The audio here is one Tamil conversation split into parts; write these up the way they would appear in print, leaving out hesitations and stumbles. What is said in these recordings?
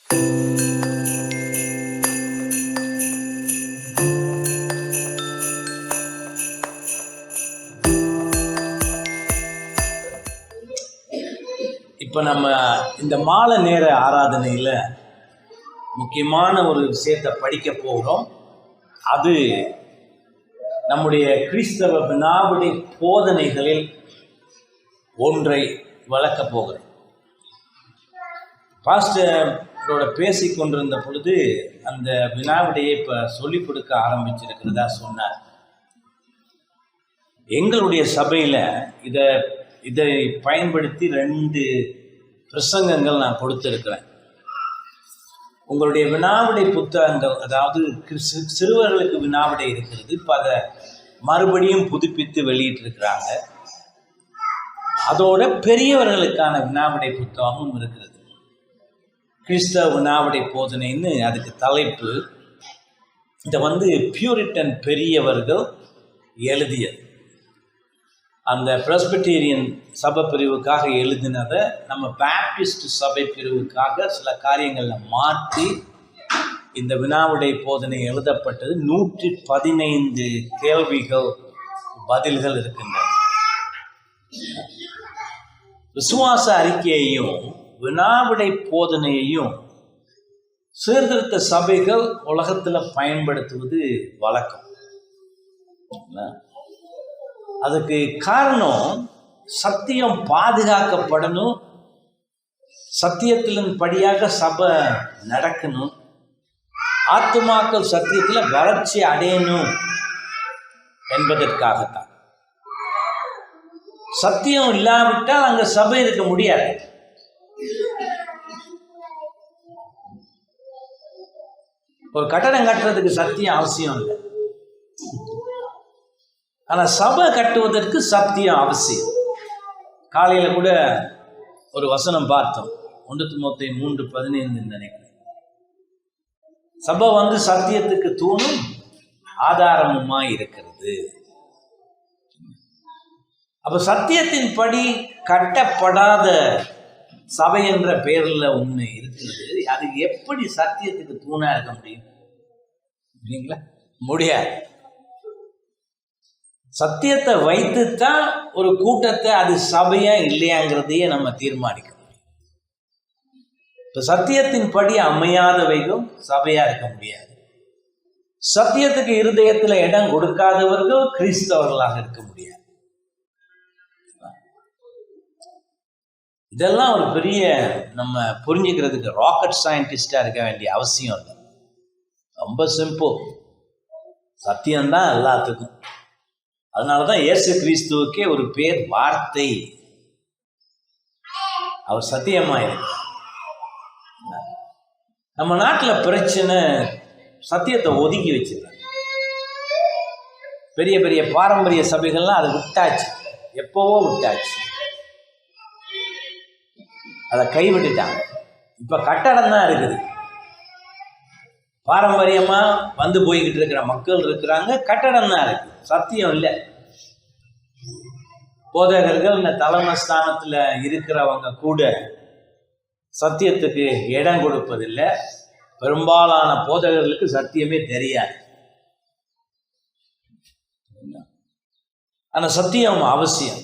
இப்போ நம்ம இந்த மாலை நேர ஆராதனையில் முக்கியமான ஒரு விஷயத்தை படிக்க போகிறோம். அது நம்முடைய கிறிஸ்தவ வினாவிடை போதனைகளில் ஒன்றை வளர்க்க போகிறேன். பாஸ்டரோட பேசி கொண்டிருந்த பொழுது அந்த வினாவிடையை இப்போ சொல்லிக் கொடுக்க ஆரம்பிச்சிருக்கிறதா சொன்னார். எங்களுடைய சபையில் இதை பயன்படுத்தி 2 பிரசங்கங்கள் நான் கொடுத்துருக்கிறேன். உங்களுடைய வினாவிடை புத்தகங்கள், அதாவது சிறுவர்களுக்கு வினாவிடை இருக்கிறது, இப்போ அதை மறுபடியும் புதுப்பித்து வெளியிட்டிருக்கிறாங்க. அதோட பெரியவர்களுக்கான வினாவிடை புத்தகமும் இருக்கிறது. கிறிஸ்தவ வினாவிடை போதனைன்னு அதுக்கு தலைப்பு. இதை பியூரிட்டன் பெரியவர்கள் எழுதியது. அந்த பிரஸ்பிட்டீரியன் சபை பிரிவுக்காக எழுதினதை நம்ம பேப்டிஸ்ட் சபை பிரிவுக்காக சில காரியங்களில் மாற்றி இந்த வினாவிடை போதனை எழுதப்பட்டது. 115 கேள்விகள் பதில்கள் இருக்கின்றன. விசுவாச அறிக்கையையும் வினாவிடை போதனையையும் சீர்திருத்த சபைகள் உலகத்தில் பயன்படுத்துவது வழக்கம். அதுக்கு காரணம் சத்தியம் பாதுகாக்கப்படணும், சத்தியத்தின் படியாக சபை நடக்கணும், ஆத்துமாக்கள் சத்தியத்தில் வளர்ச்சி அடையணும் என்பதற்காகத்தான். சத்தியம் இல்லாவிட்டால் அங்கே சபை இருக்க முடியாது. ஒரு கட்டடம் கட்டுறதுக்கு சத்தியம் அவசியம் இல்லை, ஆனால் சபை கட்டுவதற்கு சத்தியம் அவசியம். காலையில் கூட ஒரு வசனம் பார்த்தோம், 1 தீமோத்தேயு 3:15 நினைக்கிறேன். சபை சத்தியத்துக்கு தூணும் ஆதாரமுமாய் இருக்கிறது. அப்போ சத்தியத்தின் படி கட்டப்படாத சபை என்ற பெயரில் ஒன்று இருக்கிறது. அது எப்படி சத்தியத்துக்கு தூணா இருக்க முடியும்? இல்லைங்களா? முடியாது. சத்தியத்தை வைத்துத்தான் ஒரு கூட்டத்தை அது சபையா இல்லையாங்கிறதையே நம்ம தீர்மானிக்க முடியும். இப்போ சத்தியத்தின் படி அமையாதவைகளும் சபையா இருக்க முடியாது. சத்தியத்துக்கு இருதயத்தில் இடம் கொடுக்காதவர்கள் கிறிஸ்தவர்களாக இருக்க முடியாது. இதெல்லாம் ஒரு பெரிய நம்ம புரிஞ்சுக்கிறதுக்கு ராக்கெட் சயின்டிஸ்டா இருக்க வேண்டிய அவசியம் இல்லை. ரொம்ப சிம்பிள். சத்தியம்தான் எல்லாத்துக்கும். அதனாலதான் இயேசு கிறிஸ்துவுக்கே ஒரு பேர் வார்த்தை. அவர் சத்தியமாயிருக்கிறார். நம்ம நாட்டில் பிரச்சனை சத்தியத்தை ஒதுக்கி வச்சிருக்காங்க. பெரிய பெரிய பாரம்பரிய சபைகள்லாம் அதை விட்டாச்சு, எப்பவோ விட்டாச்சு, அதை கைவிட்டுட்டாங்க. இப்ப கட்டடம் தான் இருக்குது. பாரம்பரியமா போய்கிட்டு இருக்கிற மக்கள் இருக்கிறாங்க, கட்டடம் தான் இருக்கு, சத்தியம் இல்லை. போதகர்கள் இந்த தலைமை ஸ்தானத்துல இருக்கிறவங்க கூட சத்தியத்துக்கு இடம் கொடுப்பதில்லை. பெரும்பாலான போதகர்களுக்கு சத்தியமே தெரியாது. ஆனா சத்தியம் அவசியம்.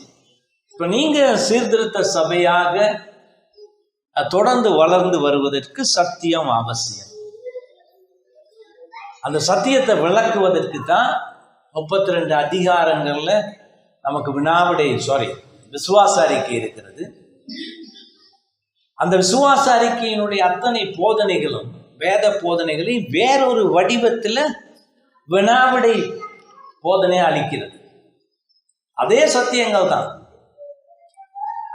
இப்ப நீங்க சீர்திருத்த சபையாக தொடர்ந்து வளர்ந்து வருவதற்கு சத்தியம் அவசியம். அந்த சத்தியத்தை விளக்குவதற்கு தான் 32 அதிகாரங்கள்ல நமக்கு விசுவாச அறிக்கை இருக்கிறது. அந்த விசுவாச அறிக்கையினுடைய அத்தனை போதனைகளும் வேத போதனைகளையும் வேறொரு வடிவத்தில் வினாவிடை போதனை அளிக்கிறது. அதே சத்தியங்கள் தான்.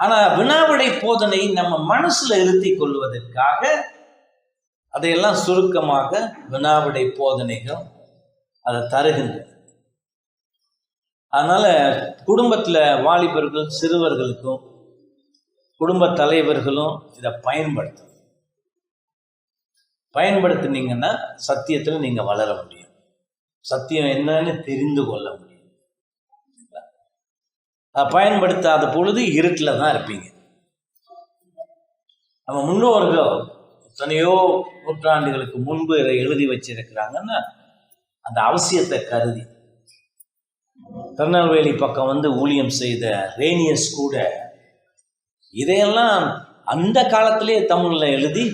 ஆனா வினாவிடை போதனை நம்ம மனசுல இருத்தி கொள்வதற்காக அதையெல்லாம் சுருக்கமாக வினாவிடை போதனைகள் அதை தருகின்றன. அதனால குடும்பத்துல வாலிபர்கள் சிறுவர்களுக்கும் குடும்ப தலைவர்களும் இதை பயன்படுத்தினீங்கன்னா சத்தியத்துல நீங்க வளர முடியும், சத்தியம் என்னன்னு தெரிந்து கொள்ள முடியும். பயன்படுத்தாத பொழுது இருட்டில் தான் இருப்பீங்க. நம்ம முன்னோர்கள் எத்தனையோ நூற்றாண்டுகளுக்கு முன்பு இதை எழுதி வச்சிருக்கிறாங்கன்னா அந்த அவசியத்தை கருதி. திருநெல்வேலி பக்கம் வந்து ஊழியம் செய்த ரேனியஸ் கூட இதையெல்லாம் அந்த காலத்திலே தமிழில் எழுதி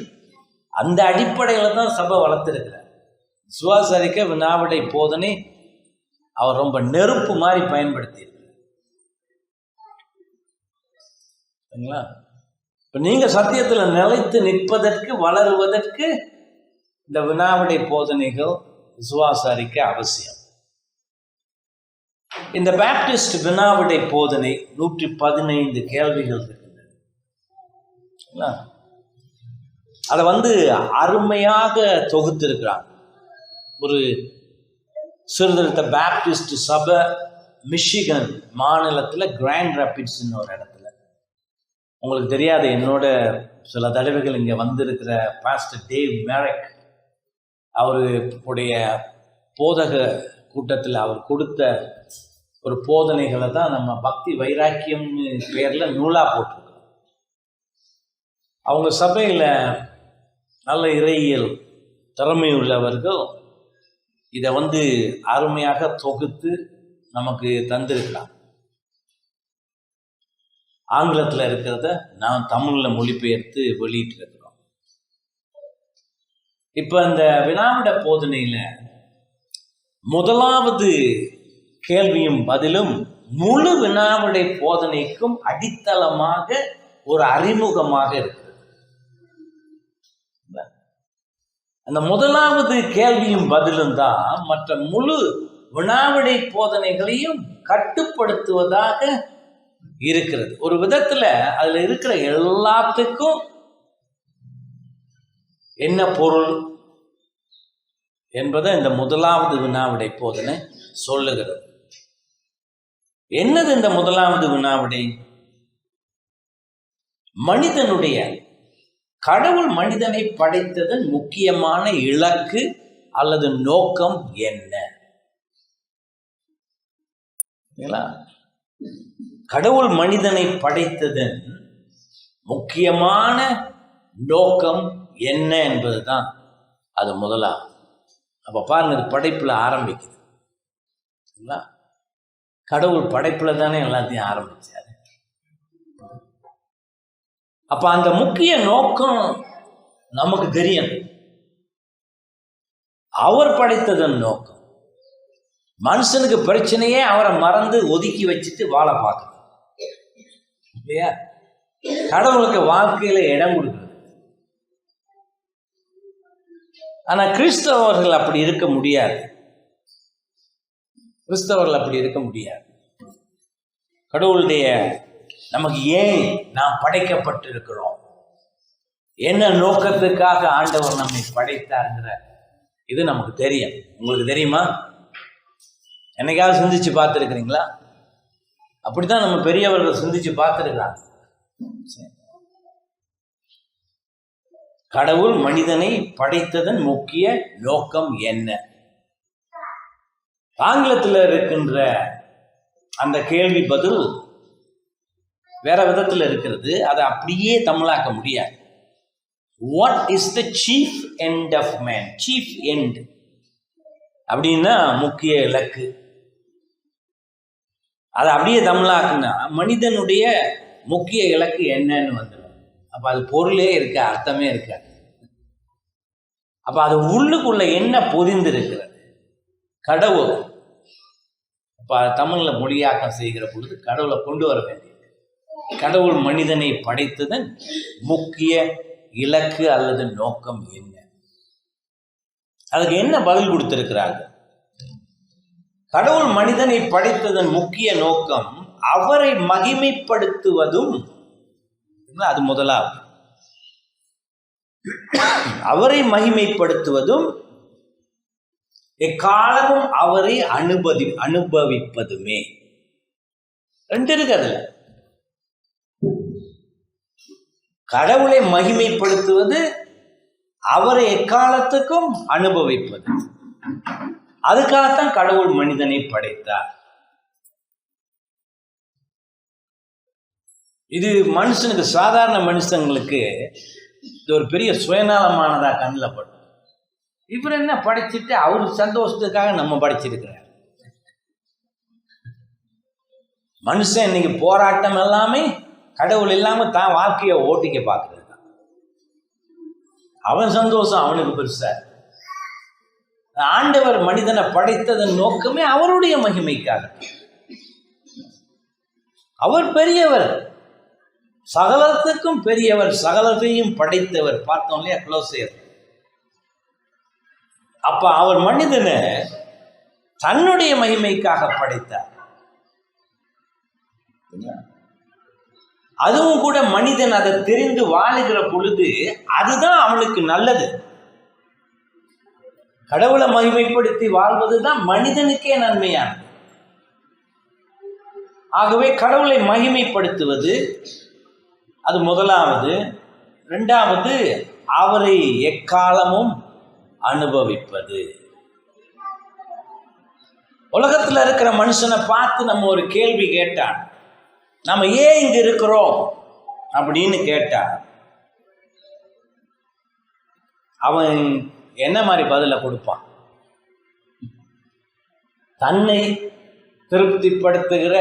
அந்த அடிப்படையில் தான் சபை வளர்த்துருக்கிறார். விசுவாசரிக்க வினாவிடை போதனை அவர் ரொம்ப நெருப்பு மாதிரி பயன்படுத்தி சரிங்களா. இப்போ நீங்கள் சத்தியத்தில் நிலைத்து நிற்பதற்கு வளருவதற்கு இந்த வினாவிடை போதனைகள் விசுவாச அறிக்கை அவசியம். இந்த பேப்டிஸ்ட் வினாவிடை போதனை 115 கேள்விகள் இருக்கின்றன. அதை வந்து அருமையாக தொகுத்திருக்கிறாங்க. ஒரு சீர்திருத்த பேப்டிஸ்ட் சபை மிஷிகன் மாநிலத்தில் கிராண்ட் ராபிட்ஸ்ன்னு ஒரு இடத்துல, உங்களுக்கு தெரியாது, என்னோட சில தடவைகள் இங்கே வந்திருக்கிற பாஸ்டர் டேவ் மேரக் அவருடைய போதக கூட்டத்தில் அவர் கொடுத்த ஒரு போதனைகளை தான் நம்ம பக்தி வைராக்கியம்னு பேரில் நூலாக போட்டிருக்கோம். அவங்க சபையில் நல்ல இறையியல் திறமையுள்ளவர்கள் இதை வந்து அருமையாக தொகுத்து நமக்கு தந்திருக்கலாம். ஆங்கிலத்தில் இருக்கிறத நான் தமிழில் மொழிபெயர்த்து வெளியிட்டிருக்கிறோம். இப்போ இந்த வினாவிட போதனையில் முதலாவது கேள்வியும் பதிலும் முழு வினாவிடை போதனைக்கும் அடித்தளமாக ஒரு அறிமுகமாக இருக்கிறது. அந்த முதலாவது கேள்வியும் பதிலும் தான் மற்ற முழு வினாவிடை போதனைகளையும் கட்டுப்படுத்துவதாக இருக்கிறது. ஒரு விதத்துல அதுல இருக்கிற எல்லாத்துக்கும் என்ன பொருள் என்பதை இந்த முதலாவது வினாவிடை போதனை சொல்லுகிறது. என்னது இந்த முதலாவது வினாவிடை? மனிதனுடைய கடவுள் மனிதனை படைத்ததன் முக்கியமான இலக்கு அல்லது நோக்கம் என்ன? கடவுள் மனிதனை படைத்ததன் முக்கியமான நோக்கம் என்ன என்பதுதான் அது முதலாவது. அப்ப பாருங்க, இது படைப்புல ஆரம்பிக்குது. கடவுள் படைப்புல தானே எல்லாத்தையும் ஆரம்பிச்சாரு. அப்ப அந்த முக்கிய நோக்கம் நமக்கு தெரியும். அவர் படைத்ததன் நோக்கம் மனுஷனுக்கு பிரச்சனையே அவரை மறந்து ஒதுக்கி வச்சுட்டு வாழ பார்க்கணும் இல்லையா? கடவுளுக்கு வாழ்க்கையில இடம் கொடுக்குறது. ஆனா கிறிஸ்தவர்கள் அப்படி இருக்க முடியாது. கிறிஸ்தவர்கள் அப்படி இருக்க முடியாது. கடவுளுடைய நமக்கு ஏன் நாம் படைக்கப்பட்டிருக்கிறோம், என்ன நோக்கத்துக்காக ஆண்டவர் நம்மை படைத்தாருங்கிற இது நமக்கு தெரியும். உங்களுக்கு தெரியுமா? என்னைக்காவது சிந்திச்சு பார்த்துருக்கிறீங்களா? அப்படித்தான் நம்ம பெரியவர்கள் சிந்திச்சு பார்த்துருக்காங்க. கடவுள் மனிதனை படைத்ததன் முக்கிய நோக்கம் என்ன? ஆங்கிலத்தில் இருக்கின்ற அந்த கேள்வி பதில் வேற விதத்தில் இருக்கிறது. அதை அப்படியே தமிழாக்க முடியாது. What is the chief end of man? Chief end அப்படின்னா முக்கிய இலக்கு. அதை அப்படியே தமிழாக்குனா மனிதனுடைய முக்கிய இலக்கு என்னன்னு வந்துடும். அப்ப அது பொருளே இருக்க, அர்த்தமே இருக்க. அப்ப அது உள்ளுக்குள்ள என்ன பொதிந்து இருக்கிறது? கடவுள். அப்ப தமிழ்ல மொழியாக்கம் செய்கிற பொழுது கடவுளை கொண்டு வர வேண்டியது. கடவுள் மனிதனை படைத்ததன் முக்கிய இலக்கு அல்லது நோக்கம் என்ன? அதுக்கு என்ன பதில் கொடுத்திருக்கிறார்கள்? கடவுள் மனிதனை படைத்ததன் முக்கிய நோக்கம் அவரை மகிமைப்படுத்துவதும். அது முதலாவது. அவரை மகிமைப்படுத்துவதும் எக்காலமும் அவரை அனுபவிப்பதுமே. ரெண்டு இருக்கு அதுல. கடவுளை மகிமைப்படுத்துவது, அவரை எக்காலத்துக்கும் அனுபவிப்பது. அதுக்காகத்தான் கடவுள் மனிதனை படைத்தார். இது மனுஷனுக்கு, சாதாரண மனுஷங்களுக்கு இது ஒரு பெரிய சுயநலமானதா கண்ணில் படும். இவர் என்ன படிச்சுட்டு அவரு சந்தோஷத்துக்காக நம்ம படிச்சிருக்கிறார். மனுஷன் இன்னைக்கு போராட்டம் எல்லாமே கடவுள் இல்லாம தான் வாழ்க்கையை ஓட்டிக்க பார்க்கறது தான். அவன் சந்தோஷம் அவனுக்கு பெருசா. ஆண்டவர் மனிதனை படைத்ததன் நோக்கமே அவருடைய மகிமைக்காக. அவர் பெரியவர், சகலத்துக்கும் பெரியவர், சகலத்தையும் படைத்தவர். பார்த்தோம் இல்லையா கொலோசியர். அப்ப அவர் மனிதனை தன்னுடைய மகிமைக்காக படைத்தார். அதுவும் கூட மனிதன் அதை தெரிந்து வாழுகிற பொழுது அதுதான் அவனுக்கு நல்லது. கடவுளை மகிமைப்படுத்தி வாழ்வதுதான் மனிதனுக்கே நன்மையானது. ஆகவே கடவுளை மகிமைப்படுத்துவது அது முதலாவது. இரண்டாவது, அவரை எக்காலமும் அனுபவிப்பது. உலகத்தில் இருக்கிற மனுஷனை பார்த்து நம்ம ஒரு கேள்வி கேட்டான், நம்ம ஏன் இங்க இருக்கிறோம் அப்படின்னு கேட்டா அவன் என்ன மாதிரி பதில கொடுப்பான்? தன்னை திருப்திப்படுத்துகிற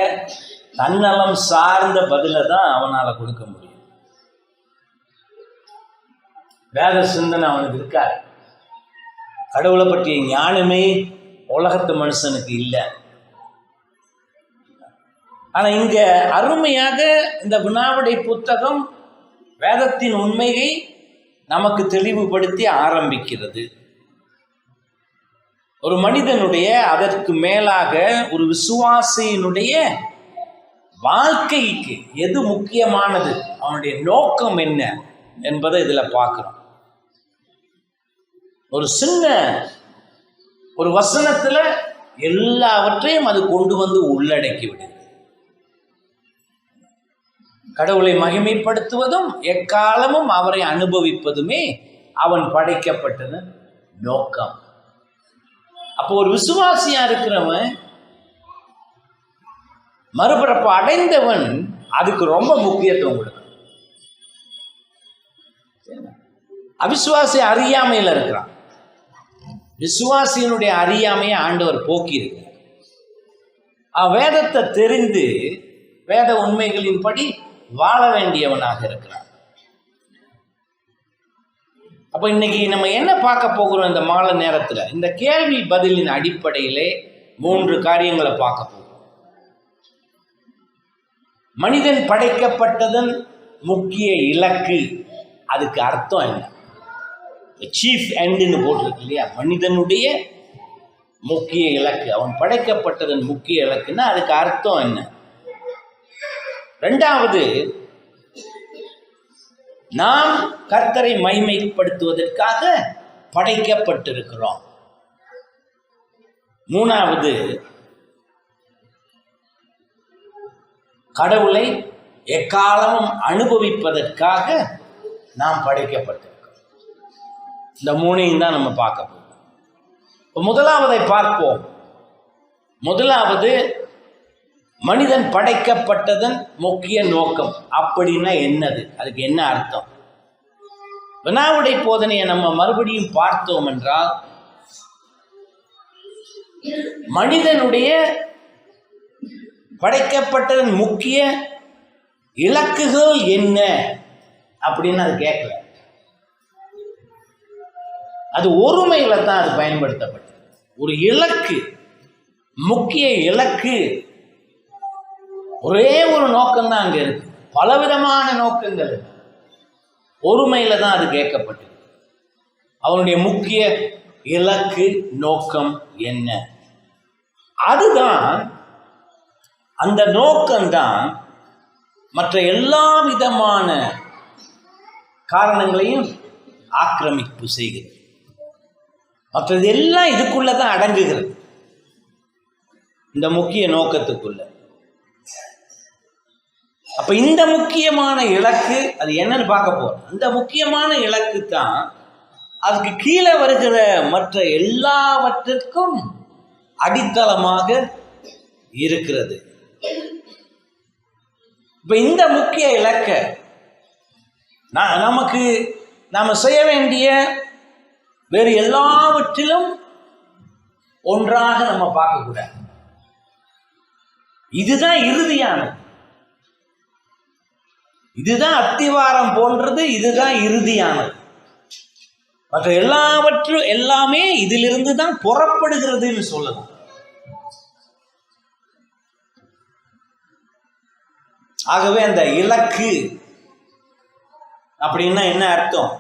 தன்னலம் சார்ந்த பதில தான் அவனால் கொடுக்க முடியும். வேத சிந்தனை அவனுக்கு இருக்காது. கடவுளை பற்றிய ஞானமே உலகத்து மனுஷனுக்கு இல்லை. ஆனா இங்க அருமையாக இந்த வினாவிடை புத்தகம் வேதத்தின் உண்மையை நமக்கு தெளிவுபடுத்தி ஆரம்பிக்கிறது. ஒரு மனிதனுடைய, அதற்கு மேலாக ஒரு விசுவாசியினுடைய வாழ்க்கைக்கு எது முக்கியமானது, அவனுடைய நோக்கம் என்ன என்பதை இதுல பார்க்கிறோம். ஒரு சின்ன ஒரு வசனத்துல எல்லாவற்றையும் அது கொண்டு வந்து உள்ளடக்கி விடுது. கடவுளை மகிமைப்படுத்துவதும் எக்காலமும் அவரை அனுபவிப்பதுமே அவன் படைக்கப்பட்டது நோக்கம். அப்போ ஒரு விசுவாசியா இருக்கிறவன், மறுபிறப்பு அடைந்தவன் அதுக்கு ரொம்ப முக்கியத்துவம் கொடுக்கணும். அவிசுவாசி அறியாமையில் இருக்கிறான். விசுவாசியினுடைய அறியாமையை ஆண்டவர் போக்கி இருக்கிறார். வேதத்தை தெரிந்து வேத உண்மைகளின்படி வாழ வேண்டியவனாக இருக்கிறான். அப்ப இன்னைக்கு நம்ம என்ன பார்க்க போகிறோம் இந்த மாலை நேரத்துல? இந்த கேள்வி பதிலின் அடிப்படையிலே 3 காரியங்களை பார்க்க போகிறோம். மனிதன் படைக்கப்பட்டதன் முக்கிய இலக்கு, அதுக்கு அர்த்தம் என்ன? சீஃப் எண்டுன்னு போட்டிருக்கு இல்லையா? மனிதனுடைய முக்கிய இலக்கு, அவன் படைக்கப்பட்டதன் முக்கிய இலக்குன்னா அதுக்கு அர்த்தம் என்ன? இரண்டாவது, நாம் கர்த்தரை மகிமைப்படுத்துவதற்காக படைக்கப்பட்டிருக்கிறோம். மூணாவது, கடவுளை எக்காலமும் அனுபவிப்பதற்காக நாம் படைக்கப்பட்டிருக்கிறோம். இந்த 3ஐயும் தான் நம்ம பார்க்க போகிறோம். இப்போ முதலாவதை பார்ப்போம். முதலாவது, மனிதன் படைக்கப்பட்டதன் முக்கிய நோக்கம் அப்படின்னா என்னது? அதுக்கு என்ன அர்த்தம்? வினாவிடை போதனையை நம்ம மறுபடியும் பார்த்தோம் என்றால், மனிதனுடைய படைக்கப்பட்டதன் முக்கிய இலக்குகள் என்ன அப்படின்னு அது கேட்கல. அது ஒருமையில தான் அது பயன்படுத்தப்பட்டது. ஒரு இலக்கு, முக்கிய இலக்கு, ஒரே ஒரு நோக்கம் தான் அங்க இருக்கு. பலவிதமான நோக்கங்கள், ஒருமையில தான் அது கேட்கப்பட்டது. அவனுடைய முக்கிய இலக்கு நோக்கம் என்ன? அதுதான், அந்த நோக்கம்தான் மற்ற எல்லா விதமான காரணங்களையும் ஆக்கிரமிப்பு செய்கிறது. மற்றது எல்லாம் இதுக்குள்ளதான் அடங்குகிறது, இந்த முக்கிய நோக்கத்துக்குள்ள. அப்ப இந்த முக்கியமான இலக்கு அது என்னன்னு பார்க்க போறோம். அந்த முக்கியமான இலக்கு தான் அதுக்கு கீழே வருகிற மற்ற எல்லாவற்றிற்கும் அடித்தளமாக இருக்கிறது. இப்ப இந்த முக்கிய இலக்க நமக்கு நாம் செய்ய வேண்டிய வேறு எல்லாவற்றிலும் ஒன்றாக நம்ம பார்க்கக்கூடாது. இதுதான் இறுதியானது, இதுதான் அத்திவாரம் போன்றது, இதுதான் இறுதியானது. மற்ற எல்லாவற்றும் எல்லாமே இதிலிருந்து தான் புறப்படுகிறதுன்னு சொல்லலாம். ஆகவே அந்த இலக்கு அப்படின்னா என்ன அர்த்தம்?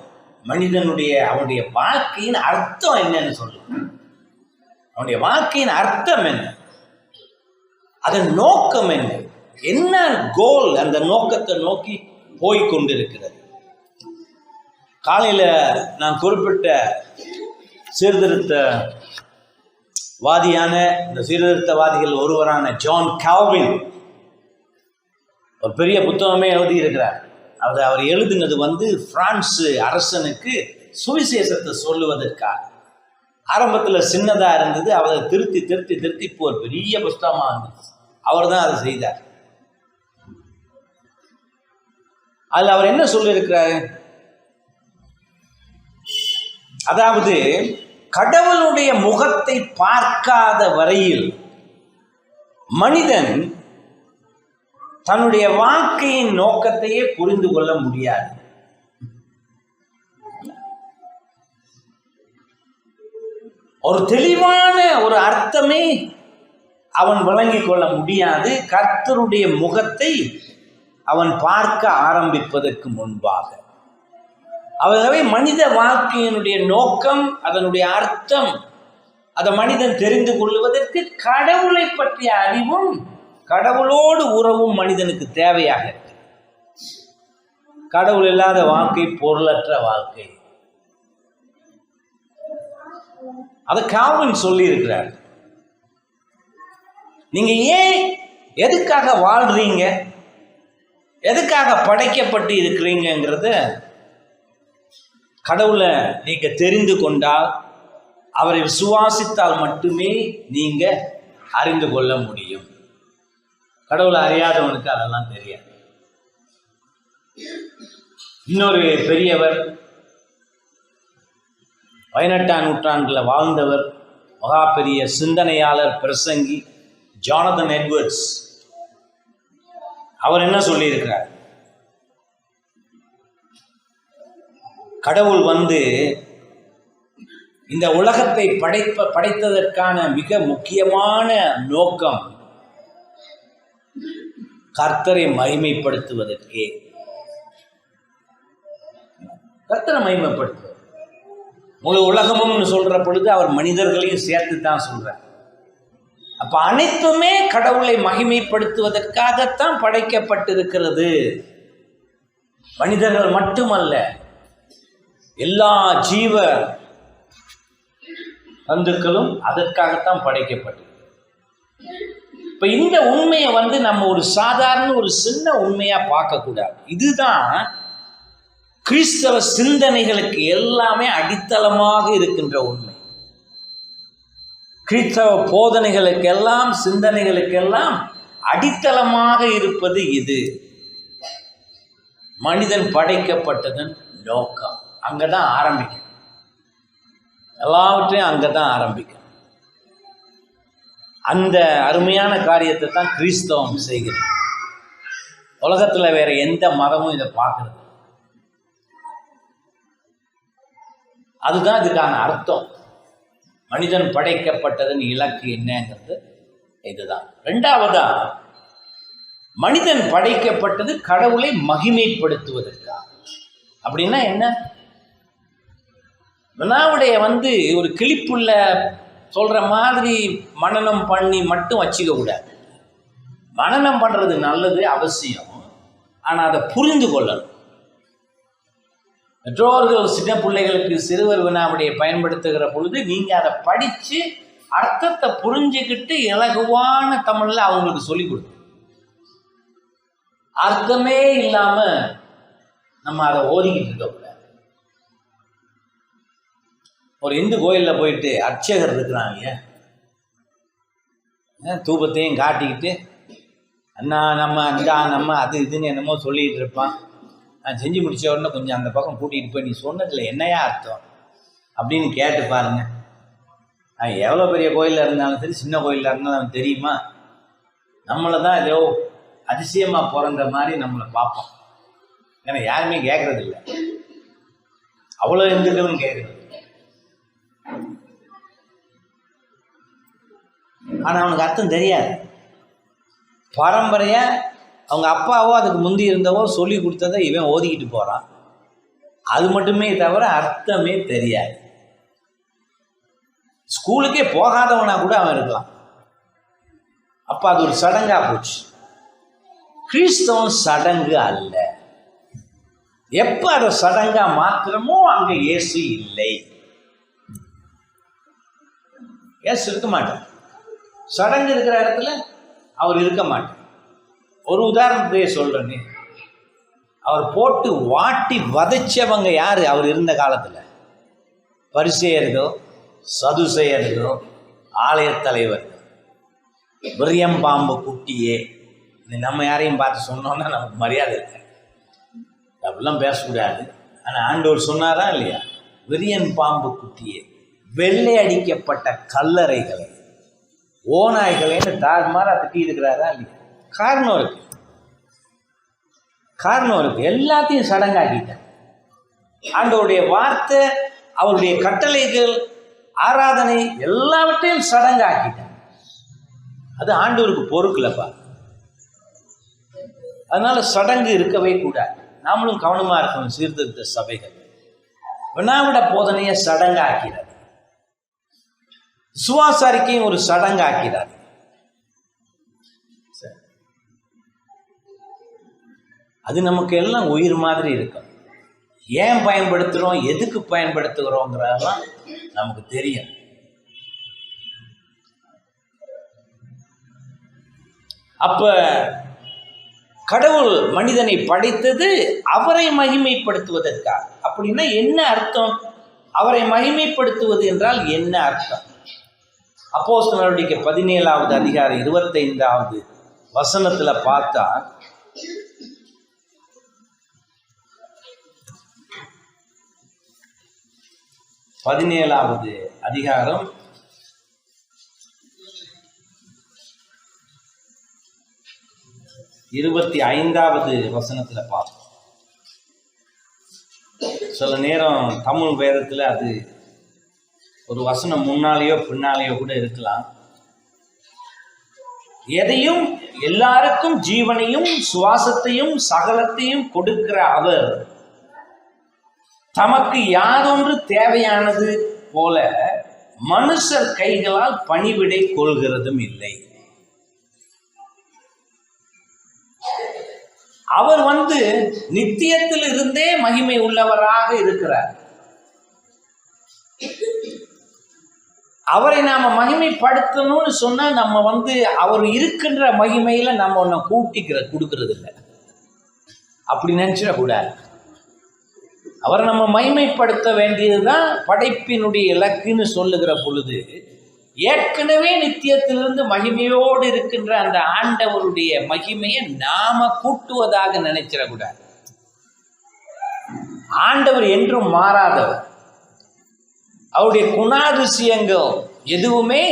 அவனுடைய வாழ்க்கையின் அர்த்தம் என்னன்னு சொல்லலாம். அவனுடைய வாழ்க்கையின் அர்த்தம் என்ன, அதன் நோக்கம் என்ன, என்ன கோல் அந்த நோக்கத்தை நோக்கி போய்கொண்டிருக்கிறது. காலையில் நான் குறிப்பிட்ட சீர்திருத்தவாதியான இந்த சீர்திருத்தவாதிகள் ஒருவரான ஜான் கால்வின் ஒரு பெரிய புத்தகமே எழுதியிருக்கிறார். அவர் எழுதினது பிரான்ஸ் அரசனுக்கு சுவிசேஷத்தை சொல்லுவதற்காக. ஆரம்பத்தில் சின்னதாக இருந்தது, அவரை திருத்தி இப்போ ஒரு பெரிய புஸ்தகமாக இருந்தது. அவர் தான் அதை செய்தார். அதில் அவர் என்ன சொல்லியிருக்கிறாரு? அதாவது கடவுளுடைய முகத்தை பார்க்காத வரையில் மனிதன் தன்னுடைய வாழ்க்கையின் நோக்கத்தையே புரிந்து கொள்ள முடியாது. ஒரு தெளிவான ஒரு அர்த்தமே அவன் விளங்கிக் கொள்ள முடியாது கர்த்தருடைய முகத்தை அவன் பார்க்க ஆரம்பிப்பதற்கு முன்பாக. ஆகவே மனித வாழ்க்கையினுடைய நோக்கம், அதனுடைய அர்த்தம், அதை மனிதன் தெரிந்து கொள்வதற்கு கடவுளை பற்றிய அறிவும் கடவுளோடு உறவும் மனிதனுக்கு தேவையாக இருக்கு. கடவுள் இல்லாத வாழ்க்கை பொருளற்ற வாழ்க்கை. அதை கால்வின் சொல்லி இருக்கிறார். நீங்க ஏன் எதுக்காக வாழ்றீங்க, எதுக்காக படைக்கப்பட்டு இருக்கிறீங்கிறத கடவுளை நீங்க தெரிந்து கொண்டால், அவரை விசுவாசித்தால் மட்டுமே நீங்க அறிந்து கொள்ள முடியும். கடவுளை அறியாதவனுக்கு அதெல்லாம் தெரியாது. இன்னொரு பெரியவர், 18ஆம் நூற்றாண்டில் வாழ்ந்தவர், மகா பெரிய சிந்தனையாளர், பிரசங்கி ஜானதன் எட்வர்ட்ஸ். அவர் என்ன சொல்லியிருக்கிறார்? கடவுள் இந்த உலகத்தை படைத்ததற்கான மிக முக்கியமான நோக்கம் கர்த்தரை மகிமைப்படுத்துவதற்கே. கர்த்தரை மகிமைப்படுத்துவது முழு உலகமும் சொல்ற பொழுது அவர் மனிதர்களையும் சேர்த்து தான் சொல்றார். அப்ப அனைத்துமே கடவுளை மகிமைப்படுத்துவதற்காகத்தான் படைக்கப்பட்டிருக்கிறது. மனிதர்கள் மட்டுமல்ல, எல்லா ஜீவ தந்துக்களும் அதற்காகத்தான் படைக்கப்பட்டது. இப்ப இந்த உண்மையை நம்ம ஒரு சாதாரண ஒரு சின்ன உண்மையா பார்க்க கூடாது. இதுதான் கிறிஸ்தவ சிந்தனைகளுக்கு எல்லாமே அடித்தளமாக இருக்கின்ற உண்மை. கிறிஸ்தவ போதனைகளுக்கெல்லாம், சிந்தனைகளுக்கெல்லாம் அடித்தளமாக இருப்பது இது. மனிதன் படைக்கப்பட்டதன் நோக்கம் அங்கதான் ஆரம்பிக்கும். எல்லாவற்றையும் அங்கதான் ஆரம்பிக்கும். அந்த அருமையான காரியத்தை தான் கிறிஸ்தவம் செய்கிறது. உலகத்துல வேற எந்த மதமும் இதை பார்க்கறது. அதுதான் இதுக்கான அர்த்தம். மனிதன் படைக்கப்பட்டதன் இலக்கு என்னங்கிறது இதுதான். ரெண்டாவதா, மனிதன் படைக்கப்பட்டது கடவுளை மகிமைப்படுத்துவதற்காக. அப்படின்னா என்ன? வினாவுடைய ஒரு கிளிப்புள்ள சொல்ற மாதிரி மனனம் பண்ணி மட்டும் வச்சுக்க கூடாது. மனனம் பண்றது நல்லது, அவசியம். ஆனா அதை புரிந்து கொள்ளணும். பெற்றோர்கள் சின்ன பிள்ளைகளுக்கு சிறுவர் வினாவுடைய பயன்படுத்துகிற பொழுது நீங்க அதை படிச்சு அர்த்தத்தை புரிஞ்சுக்கிட்டு இலகுவான தமிழ்ல அவங்களுக்கு சொல்லிக் கொடுங்க. அர்த்தமே இல்லாம நம்ம அதை ஓதிக்கிட்டு இருக்கக்கூடாது. ஒரு இந்து கோயிலில் போயிட்டு அர்ச்சகர் இருக்கிறாங்க, தூபத்தையும் காட்டிக்கிட்டு அண்ணா நம்ம அந்த நம்ம அது இதுன்னு என்னமோ சொல்லிட்டு இருப்பான். நான் செஞ்சு முடிச்ச உடனே கொஞ்சம் அந்த பக்கம் கூட்டிகிட்டு போய் நீ சொன்னதில் என்னையா அர்த்தம் அப்படின்னு கேட்டு பாருங்க. நான் எவ்வளோ பெரிய கோயிலில் இருந்தாலும் சரி, சின்ன கோயிலில் இருந்தாலும் நமக்கு தெரியுமா? நம்மளை தான் ஏதோ அதிசயமாக பிறந்த மாதிரி நம்மளை பார்ப்போம். ஏன்னா யாருமே கேட்கறது இல்லை, அவ்வளோ இந்துக்களும் கேட்கறது. ஆனால் அவனுக்கு அர்த்தம் தெரியாது. பரம்பரையாக அவங்க அப்பாவோ அதுக்கு முந்தி இருந்தவோ சொல்லி கொடுத்ததை இவன் ஓதிக்கிட்டு போகிறான். அது மட்டுமே தவிர அர்த்தமே தெரியாது. ஸ்கூலுக்கே போகாதவனா கூட அவன் இருக்கலாம். அப்போ அது ஒரு சடங்காக போச்சு. கிறிஸ்தவம் சடங்கு அல்ல. எப்போ அதை சடங்கா மாத்திரமோ அங்கே இயேசு இல்லை. இயேசு இருக்க மாட்டார். சடங்கு இருக்கிற இடத்துல அவர் இருக்க மாட்டார். ஒரு உதாரணத்தையே சொல்றேன்னு, அவர் போட்டு வாட்டி வதைச்சவங்க யாரு அவர் இருந்த காலத்தில்? பரிசேயர்களோ, சதுசேயர்களோ, ஆலய தலைவர்கள். விரியம் பாம்பு குட்டியே, நம்ம யாரையும் பார்த்து சொன்னோன்னா நமக்கு மரியாதை இல்லை, அப்படிலாம் பேசக்கூடாது. ஆனால் ஆண்டவர் சொன்னாரா இல்லையா? விரியன் பாம்பு குட்டியே, வெள்ளை அடிக்கப்பட்ட கல்லறைகளை, ஓநாய்களைன்னு தாறுமாறா திட்டி இருக்கிறாரா இல்லையா? காரணம் இருக்கு. எல்லாத்தையும் சடங்காக்கிட்டார். ஆண்டவருடைய வார்த்தை, அவருடைய கட்டளைகள், ஆராதனை எல்லாவற்றையும் சடங்காக்கிட்டார். அது ஆண்டவருக்கு பொறுக்கலப்பா. அதனால சடங்கு இருக்கவே கூடாது. நாமளும் கவனமா இருக்கணும். சீர்திருத்த சபைகள் வினாவிட போதனையை சடங்காக்கிறது, சுவாச அறிக்கையும் ஒரு சடங்காக்கிறார். அது நமக்கு எல்லாம் உயிர் மாதிரி இருக்கும். ஏன் பயன்படுத்துகிறோம், எதுக்கு பயன்படுத்துகிறோங்கிறதெல்லாம் நமக்கு தெரியும். அப்ப கடவுள் மனிதனை படைத்தது அவரை மகிமைப்படுத்துவதற்காக. அப்படின்னா என்ன அர்த்தம்? அவரை மகிமைப்படுத்துவது என்றால் என்ன அர்த்தம்? அப்போஸ்தலர்களுடைய 17வது அதிகாரம் 25வது வசனத்துல பார்த்தா, பதினேழாவது அதிகாரம் 25வது வசனத்துல பார்ப்போம். சில நேரம் தமிழ் வேதத்துல அது ஒரு வசனம் முன்னாலேயோ பின்னாலேயோ கூட இருக்கலாம். எதையும் எல்லாருக்கும் ஜீவனையும் சுவாசத்தையும் சகலத்தையும் கொடுக்கிற அவர் தமக்கு யாதொன்று தேவையானது போல மனுஷர் கைகளால் பணிவிடை கொள்கிறதும் இல்லை. அவர் நித்தியத்தில் இருந்தே மகிமை உள்ளவராக இருக்கிறார். அவரை நாம மகிமைப்படுத்தணும்னு சொன்னா நம்ம அவர் இருக்கின்ற மகிமையில நம்ம ஒன்ன கொடுக்கறது இல்லை. அப்படி நினைச்சிடக்கூடாது. அவரை நம்ம மகிமைப்படுத்த வேண்டியதுதான் படைப்பினுடைய இலக்குன்னு சொல்லுகிற பொழுது, ஏற்கனவே நித்தியத்திலிருந்து மகிமையோடு இருக்கின்ற அந்த ஆண்டவருடைய மகிமையை நாம கூட்டுவதாக நினைச்சிடக்கூடாது. ஆண்டவர் என்றும் மாறாதவர். அவருடைய குணாதிசயங்கள் எதுவுமே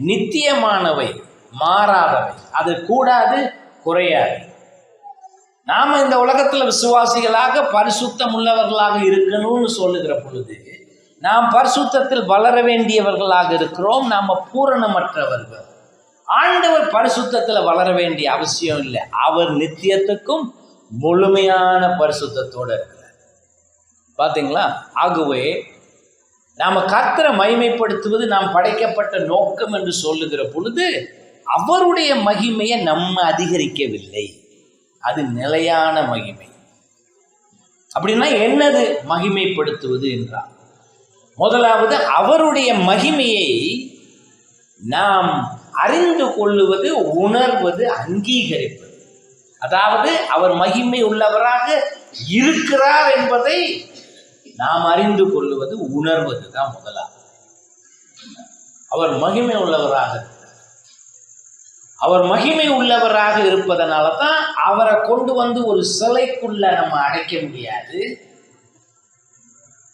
நித்தியமானவை, மாறாதவை. அது கூடாது, குறையாது. நாம இந்த உலகத்துல விசுவாசிகளாக பரிசுத்தம் உள்ளவர்களாக இருக்கணும்னு சொல்லுகிற பொழுது, நாம் பரிசுத்தத்தில் வளர வேண்டியவர்களாக இருக்கிறோம். நாம பூரணமற்றவர்கள். ஆண்டவர் பரிசுத்தத்துல வளர வேண்டிய அவசியம் இல்லை. அவர் நித்தியத்துக்கும் முழுமையான பரிசுத்தத்தோடு இருக்கிறார். பாத்தீங்களா? ஆகவே நாம கர்த்தரை மகிமைப்படுத்துவது நாம் படைக்கப்பட்ட நோக்கம் என்று சொல்லுகிற பொழுது, அவருடைய மகிமையை நம்ம அதிகரிக்கவில்லை. அது நிலையான மகிமை. அப்படின்னா என்னது மகிமைப்படுத்துவது என்றால், முதலாவது அவருடைய மகிமையை நாம் அறிந்து கொள்ளுவது, உணர்வது, அங்கீகரிப்பது. அதாவது அவர் மகிமை உள்ளவராக இருக்கிறார் என்பதை நாம் அறிந்து கொள்ளுவது, உணர்வது தான் முதலாவது. அவர் மகிமை உள்ளவராக இருக்கிறார். அவர் மகிமை உள்ளவராக இருப்பதனால தான் அவரை கொண்டு வந்து ஒரு சிலைக்குள்ள நம்ம அடைக்க முடியாது.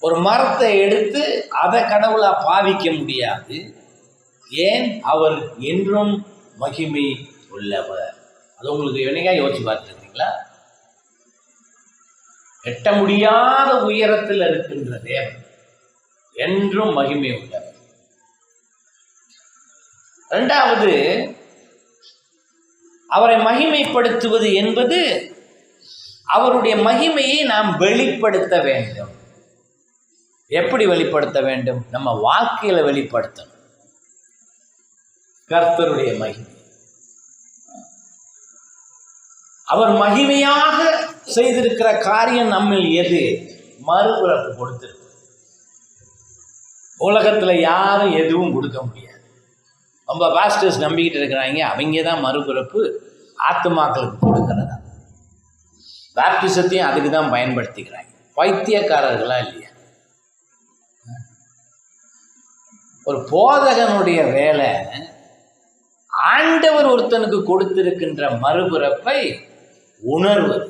ஒரு மரத்தை எடுத்து அதை கடவுளா பாவிக்க முடியாது. ஏன்? அவர் என்றும் மகிமை உள்ளவர். அது உங்களுக்கு என்னைக்கா யோசிச்சு பார்த்துருக்கீங்களா? எட்ட முடியாத உயரத்தில் இருக்கின்ற தேவன் என்றும் மகிமை உள்ளவர். இரண்டாவது, அவரை மகிமைப்படுத்துவது என்பது அவருடைய மகிமையை நாம் வெளிப்படுத்த வேண்டும். எப்படி வெளிப்படுத்த வேண்டும்? நம்ம வாழ்க்கையில வெளிப்படுத்தணும் கர்த்தருடைய மகிமை. அவர் மகிமையாக செய்திருக்கிற காரியம் நம்மில் எது? மறுபிறப்பு கொடுத்திருக்கு. உலகத்துல யாரும் எதுவும் கொடுக்க முடியாது. ரொம்ப பாஸ்டர்ஸ் நம்பிக்கிட்டு இருக்கிறாங்க, அவங்க தான் மறுபிறப்பு ஆத்துமாக்களுக்கு கொடுக்கிறதா. பாப்டிசத்தையும் அதுக்கு தான் பயன்படுத்திக்கிறாங்க. பைத்தியக்காரர்களா இல்லையா? ஒரு போதகனுடைய வேலை ஆண்டவர் ஒருத்தனுக்கு கொடுத்திருக்கின்ற மறுபிறப்பை உணர்வது.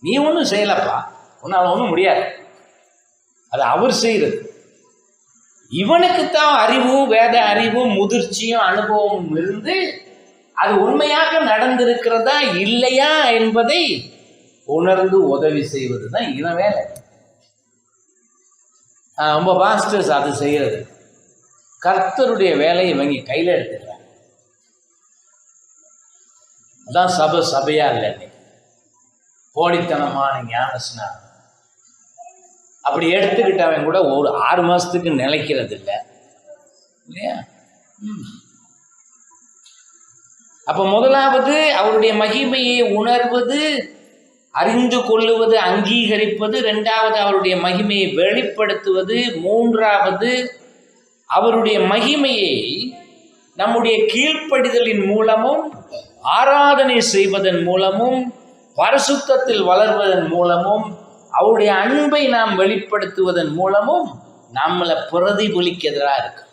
நீ ஒன்றும் செய்யலப்பா, உன்னால் ஒன்றும் முடியாது, அது அவர் செய்கிறது. இவனுக்குத்தான் அறிவும் வேத அறிவும் முதிர்ச்சியும் அனுபவமும் இருந்து அது உண்மையாக நடந்திருக்கிறதா இல்லையா என்பதை உணர்ந்து உதவி செய்வது தான் இவன் வேலை. ரொம்ப பாஸ்டர்ஸ் அது செய்யறது. கர்த்தருடைய வேலையை இவங்க கையில் எடுத்துக்கிறாங்க. அதான் சபையா இல்லை. போடித்தனமான ஞானஸ்நானம் அப்படி எடுத்துக்கிட்டவன் கூட ஒரு 6 மாசத்துக்கு நிலைக்கிறது இல்லை இல்லையா? அப்ப முதலாவது அவருடைய மகிமையை உணர்வது, அறிந்து கொள்ளுவது, அங்கீகரிப்பது. இரண்டாவது அவருடைய மகிமையை வெளிப்படுத்துவது. மூன்றாவது அவருடைய மகிமையை நம்முடைய கீழ்ப்படிதலின் மூலமும் ஆராதனை செய்வதன் மூலமும் பரிசுத்தத்தில் வளர்வதன் மூலமும் அவருடைய அன்பை நாம் வெளிப்படுத்துவதன் மூலமும் நம்மளை பிரதிபலிக்கிறதா இருக்கு.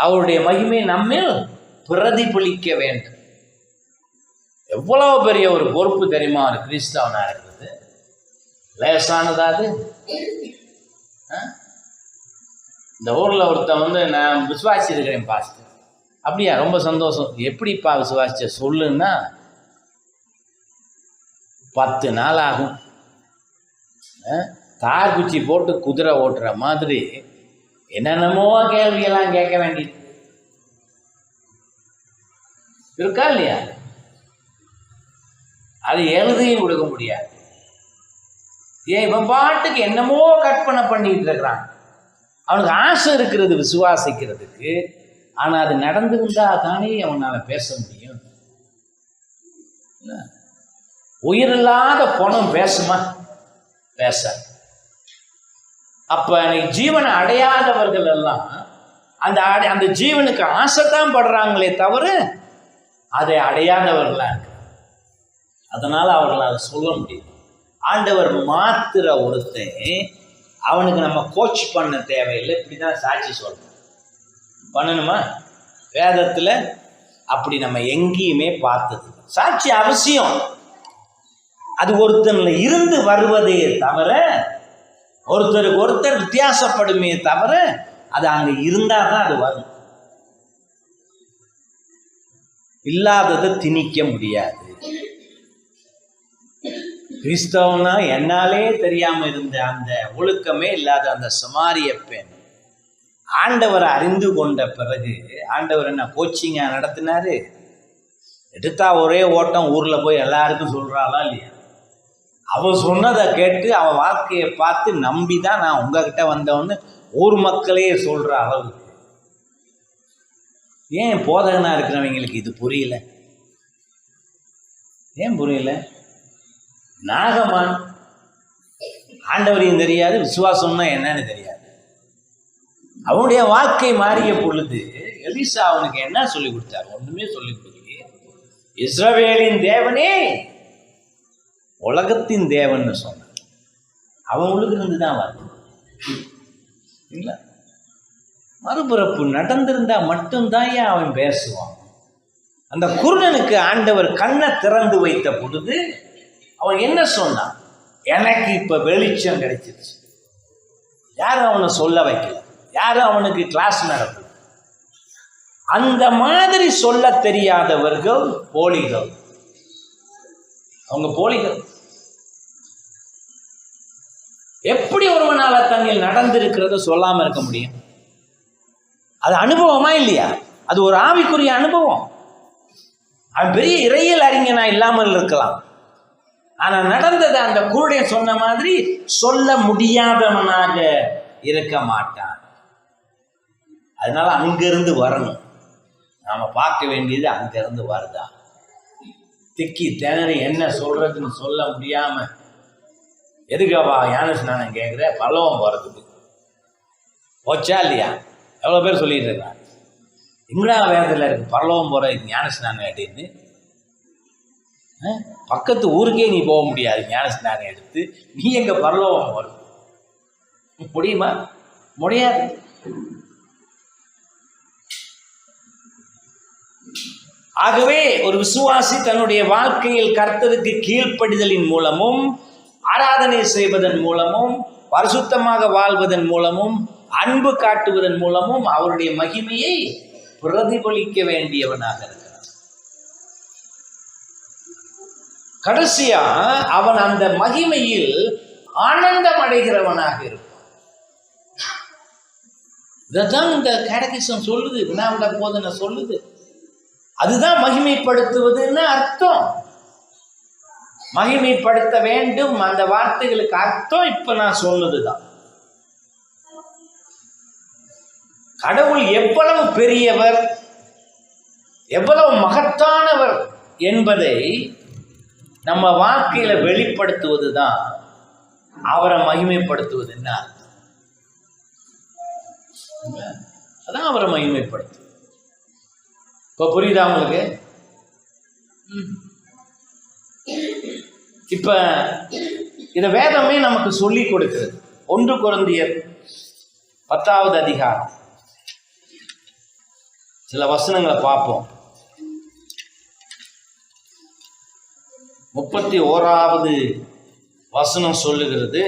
அவருடைய மகிமை நம்மில் பிரதிபலிக்க வேண்டும். எவ்வளவு பெரிய ஒரு பொறுப்பு தெரியுமா ஒரு கிறிஸ்தவனா இருக்குது? லேசானதாது? இந்த ஊர்ல ஒருத்தன் நான் விசுவாசி இருக்கிறேன் பாஸ்டர். அப்படியா? ரொம்ப சந்தோஷம். எப்படிப்பா விசுவாசிச்ச சொல்லுன்னா 10 நாள் ஆகும். தார் குச்சி போட்டு குதிரை ஓட்டுற மாதிரி என்னென்னமோ கேள்வியெல்லாம் கேட்க வேண்டியது இருக்கா இல்லையா? அது எழுதியும் கொடுக்க முடியாது. ஏன் இவன் பாட்டுக்கு என்னமோ கற்பனை பண்ணிட்டு இருக்கிறான். அவனுக்கு ஆசை இருக்கிறது விசுவாசிக்கிறதுக்கு. ஆனா அது நடந்திருந்தா தானே அவனால பேச முடியும். உயிரில்லாத பணம் பேசுமா? பேச. அப்ப ஜீவனை அடையாதவர்கள் எல்லாம் அந்த ஜீவனுக்கு ஆசைத்தான் படுறாங்களே தவிர அதை அடையாதவர்களா இருக்கு. அதனால அவர்களால் சொல்ல முடியும். ஆண்டவர் மாத்திர ஒருத்தன் அவனுக்கு நம்ம கோச் பண்ண தேவையில்லை. இப்படிதான் சாட்சி சொல்லணும். பண்ணணுமா? வேதத்துல அப்படி நம்ம எங்கேயுமே பார்த்தது. சாட்சி அவசியம். அது ஒருத்தன்ல இருந்து வருவதே தவிர, ஒருத்தருக்கு ஒருத்தர் வித்தியாசப்படுமே தவிர, அது அங்க இருந்தாதான் அது வரும். இல்லாததை திணிக்க முடியாது. கிறிஸ்தவனா என்னாலே தெரியாம இருந்த அந்த ஒழுக்கமே இல்லாத அந்த சமாரிய பெண் ஆண்டவரை அறிந்து கொண்ட பிறகு, ஆண்டவர் என்ன கோச்சிங்கா நடத்தினாரு? எடுத்தா ஒரே ஓட்டம் ஊர்ல போய் எல்லாருக்கும் சொல்றாளா இல்லையா? அவ சொன்னதை கேட்டு அவ வாழ்க்கையை பார்த்து நம்பிதான் நான் உங்ககிட்ட வந்தவன்னு ஊர் மக்களே சொல்ற அளவுக்கு. ஏன் போதகனா இருக்கிறவங்களுக்கு இது புரியல? ஏன் புரியல? நாகமான் ஆண்டவரையும் தெரியாது, விசுவாசம்னா என்னன்னு தெரியாது. அவனுடைய வாழ்க்கை மாறிய பொழுது எலிசா அவனுக்கு என்ன சொல்லி கொடுத்தாரு? ஒண்ணுமே சொல்லி கொடுக்கலையே. இஸ்ரவேலின் தேவனே உலகத்தின் தேவன் சொன்னான். அவங்களுக்கு இருந்துதான் வருது இல்ல. மறுபிறப்பு நடந்திருந்தா மட்டும்தான் அவன் பேசுவான். அந்த குருடனுக்கு ஆண்டவர் கண்ணை திறந்து வைத்த பொழுது அவன் என்ன சொன்னான்? எனக்கு இப்ப வெளிச்சம் கிடைச்சிருச்சு. யாரும் அவனை சொல்ல வைக்கல, யாரும் அவனுக்கு கிளாஸ் நடத்தல. அந்த மாதிரி சொல்ல தெரியாதவர்கள் போலிகள். அவங்க போலிகள். எப்படி ஒருவனால தன்னில் நடந்திருக்கிறத சொல்லாம இருக்க முடியும்? அது அனுபவமா இல்லையா? அது ஒரு ஆவிக்குரிய அனுபவம். அவன் பெரிய இறையியல் அறிஞனா இல்லாமல் இருக்கலாம், ஆனா நடந்தது அந்த குருடன் சொன்ன மாதிரி சொல்ல முடியாதவனாக இருக்க மாட்டான். அதனால அங்கிருந்து வரணும். நாம பார்க்க வேண்டியது அங்கிருந்து வருதா. திக்கி திணறி என்ன சொல்றதுன்னு சொல்ல முடியாம எதுக்காவா ஞான ஸ்நானம் கேட்குற? பல்லவம் போறதுக்கு போச்சா இல்லையா? எவ்வளோ பேர் சொல்லிட்டு இருக்காங்க, இங்கடா வேதத்தில் இருக்கு பரலோகம் போற ஞான ஸ்நானம் அப்படின்னு. பக்கத்து ஊருக்கே நீ போக முடியாது ஞான ஸ்நானம் எடுத்து, நீ எங்க பரலோகம் போறது? முடியுமா? முடியாது. ஆகவே ஒரு விசுவாசி தன்னுடைய வாழ்க்கையில் கர்த்தருக்கு கீழ்ப்படிதலின் மூலமும், ஆராதனை செய்வதன் மூலமும், பரிசுத்தமாக வாழ்வதன் மூலமும், அன்பு காட்டுவதன் மூலமும் அவருடைய மகிமையை பிரதிபலிக்க வேண்டியவனாக இருக்கிறான். கடைசியா அவன் அந்த மகிமையில் ஆனந்தம் அடைகிறவனாக இருப்பான். இதான் இந்த கேடகிசம் சொல்லுது, வினாவிட போதனை சொல்லுது. அதுதான் மகிமைப்படுத்துவதுன்னு அர்த்தம். மகிமைப்படுத்த வேண்டும், அந்த வார்த்தைகளுக்கு அர்த்தம் இப்ப நான் சொன்னதுதான். கடவுள் எவ்வளவு பெரியவர், எவ்வளவு மகத்தானவர் என்பதை நம்ம வாழ்க்கையில வெளிப்படுத்துவதுதான் அவரை மகிமைப்படுத்துவதுன்னா அதான் அவரை மகிமைப்படுத்து. இப்ப புரியுதா உங்களுக்கு? இப்ப இத வேதமே நமக்கு சொல்லி கொடுக்கிறது. 1 கொரிந்தியர் 10வது அதிகாரம் சில வசனங்களை பார்ப்போம். 31வது வசனம் சொல்லுகிறது,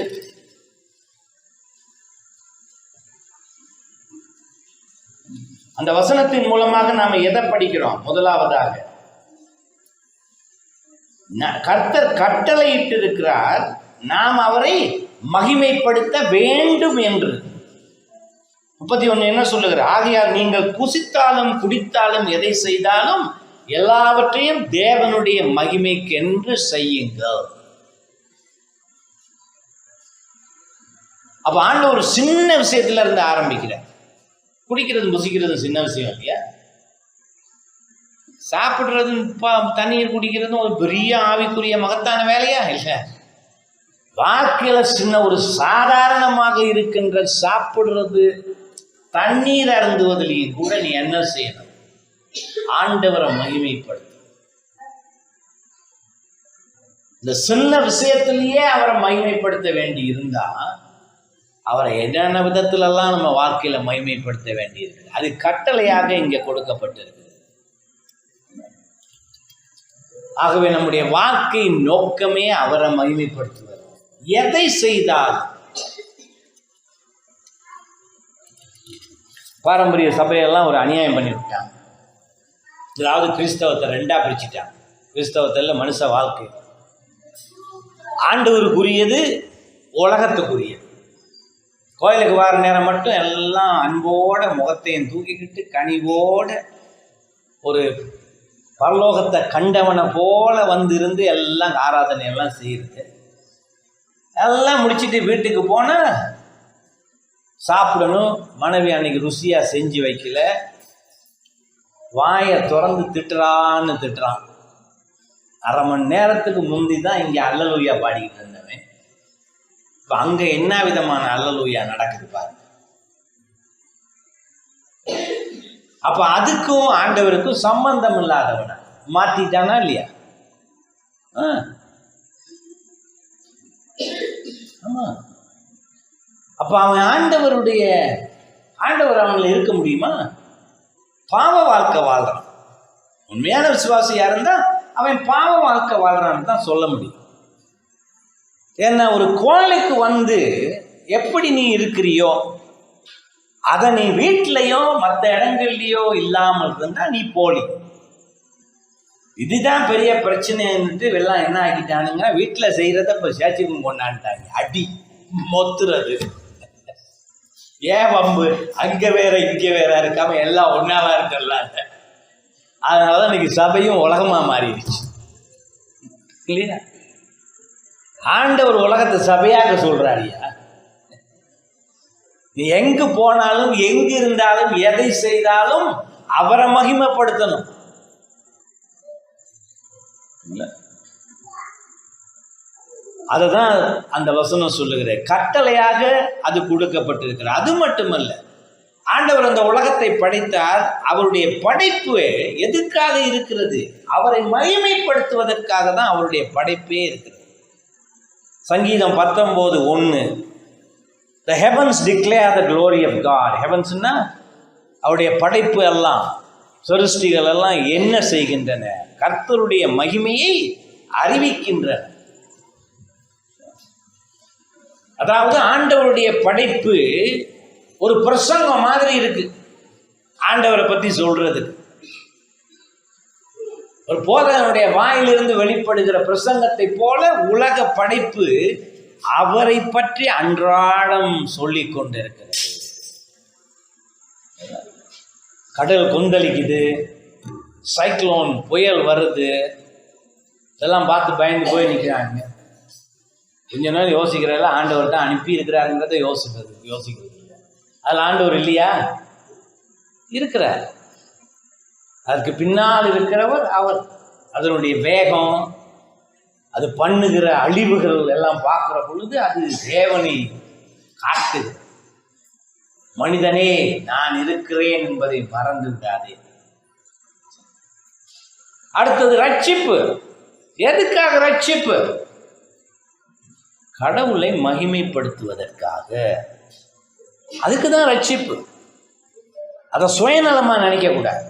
அந்த வசனத்தின் மூலமாக நாம எதை படிக்கிறோம்? முதலாவதாக கர்த்தர் கட்டளையிட்டு இருக்கிறார், நாம் அவரை மகிமைப்படுத்த வேண்டும் என்று. 31 என்ன சொல்லுகிறார்? ஆகையால் நீங்கள் புசித்தாலும் குடித்தாலும் எதை செய்தாலும் எல்லாவற்றையும் தேவனுடைய மகிமைக்கென்று செய்யுங்கள். அப்ப ஆண்டவர் ஒரு சின்ன விஷயத்துல இருந்து ஆரம்பிக்கிறார். குடிக்கிறது புசிக்கிறது சின்ன விஷயம் இல்லையா? சாப்பிடுறது தண்ணீர் குடிக்கிறதும் ஒரு பெரிய ஆவிக்குரிய மகத்தான வேலையா இல்லை? வாழ்க்கையில சின்ன ஒரு சாதாரணமாக இருக்கின்ற சாப்பிடுறது, தண்ணீர் அருந்துவதிலையும் கூட நீ என்ன செய்யணும்? ஆண்டவரை மகிமைப்படுத்த. இந்த சின்ன விஷயத்திலேயே அவரை மகிமைப்படுத்த வேண்டி இருந்தா அவரை என்னென்ன விதத்துல எல்லாம் நம்ம வாழ்க்கையில மகிமைப்படுத்த வேண்டியிருக்கு. அது கட்டளையாக இங்க கொடுக்கப்பட்டிருக்கு. ஆகவே நம்முடைய வாழ்க்கையின் நோக்கமே அவரை மகிமைப்படுத்துவது. எதை செய்தால் பாரம்பரிய சபையெல்லாம் ஒரு அநியாயம் பண்ணி விட்டாங்க. அதாவது கிறிஸ்தவத்தை 2ஆ பிரிச்சுட்டாங்க. கிறிஸ்தவத்தில் மனுஷ வாழ்க்கை ஆண்டவருக்குரியது, உலகத்துக்குரியது. கோயிலுக்கு வர நேரம் மட்டும் எல்லாம் அன்போட முகத்தையும் தூக்கிக்கிட்டு கனிவோட ஒரு பரலோகத்தை கண்டவனை போல வந்திருந்து எல்லாம் ஆராதனை எல்லாம் செய்யுது. எல்லாம் முடிச்சுட்டு வீட்டுக்கு போனா சாப்பிடணும். மனைவி அன்னைக்கு ருசியா செஞ்சு வைக்கல, வாயை திறந்து திட்டுறான். அரை மணி நேரத்துக்கு முந்தி தான் இங்கே அல்லேலூயா பாடிக்கிட்டு இருந்தவன். இப்போ அங்கே என்ன விதமான அல்லேலூயா நடக்குது பாருங்க. அப்ப அதுக்கும் ஆண்டவருக்கும் சம்பந்தம் இல்லாதவன மாத்திட்டானா இல்லையா? ஆமா. அப்ப அவன் ஆண்டவர் அவங்கள இருக்க முடியுமா? பாவ வாழ்க்கை வாழ்றான். உண்மையான விசுவாசியா இருந்தா அவன் பாவ வாழ்க்கை வாழ்றான்னு தான் சொல்ல முடியும். ஏன்னா ஒரு கோயிலுக்கு வந்து எப்படி நீ இருக்கிறியோ அதை நீ வீட்டிலையோ மற்ற இடங்கள்லையோ இல்லாமல் இருந்தா நீ போலி. இதுதான் பெரிய பிரச்சனைன்னுட்டு எல்லாம் என்ன ஆக்கிட்டானுங்க, வீட்டில் செய்யறத இப்போ சேச்சிக்கும் கொண்டாண்டாங்க. அடி மொத்துறது, ஏன் வம்பு, அங்கே வேற இங்கே வேற இருக்காம எல்லாம் ஒன்னாவா இருக்கலாங்க. அதனாலதான் இன்னைக்கு சபையும் உலகமா மாறிடுச்சு இல்லையா? ஆண்டவர் உலகத்தை சபையாக சொல்றாரியா? நீ எங்கு போனாலும் எங்கு இருந்தாலும் எதை செய்தாலும் அவரை மகிமைப்படுத்தணும். அதுதான் அந்த வசனம் சொல்லுகிறேன். கட்டளையாக அது கொடுக்கப்பட்டிருக்கிற. அது மட்டுமல்ல, ஆண்டவர் அந்த உலகத்தை படைத்தார். அவருடைய படைப்பு எதுக்காக இருக்கிறது? அவரை மகிமைப்படுத்துவதற்காக தான் அவருடைய படைப்பே இருக்கிறது. சங்கீதம் 19:1, The heavens declare the glory of God. ஹெவன்ஸ்னா அவருடைய படைப்பு எல்லாம், சிருஷ்டிகள் எல்லாம் என்ன செய்கின்றன? கர்த்தருடைய மகிமையை அறிவிக்கின்றன. அதாவது ஆண்டவருடைய படைப்பு ஒரு பிரசங்கம் மாதிரி இருக்கு. ஆண்டவரை பத்தி சொல்றதுக்கு ஒரு போதகனுடைய வாயிலிருந்து வெளிப்படுகிற பிரசங்கத்தை போல உலக படைப்பு அவரை பற்றி அன்றாடம் சொல்லிக் கொண்டிருக்கிறது. கடல் கொந்தளிக்குது, சைக்ளோன் புயல் வருது, இதெல்லாம் பார்த்து பயந்து போய் நிற்கிறாங்க. கொஞ்ச நேரம் யோசிக்கிறதில்ல, ஆண்டவர் தான் அனுப்பி இருக்கிறாருங்கிறத யோசிக்கிறது இல்லை. அதில் ஆண்டவர் இல்லையா? இருக்கிறார். அதுக்கு பின்னால் இருக்கிறவர் அவர். அதனுடைய வேகம், அது பண்ணுகிற அழிவுகள் எல்லாம் பார்க்கிற பொழுது அது தேவனை காட்டுது. மனிதனே, நான் இருக்கிறேன் என்பதை மறந்து விடாதே. அடுத்தது ரட்சிப்பு. எதுக்காக ரட்சிப்பு? கடவுளை மகிமைப்படுத்துவதற்காக. அதுக்குதான் ரட்சிப்பு. அதை சுயநலமா நினைக்க கூடாது.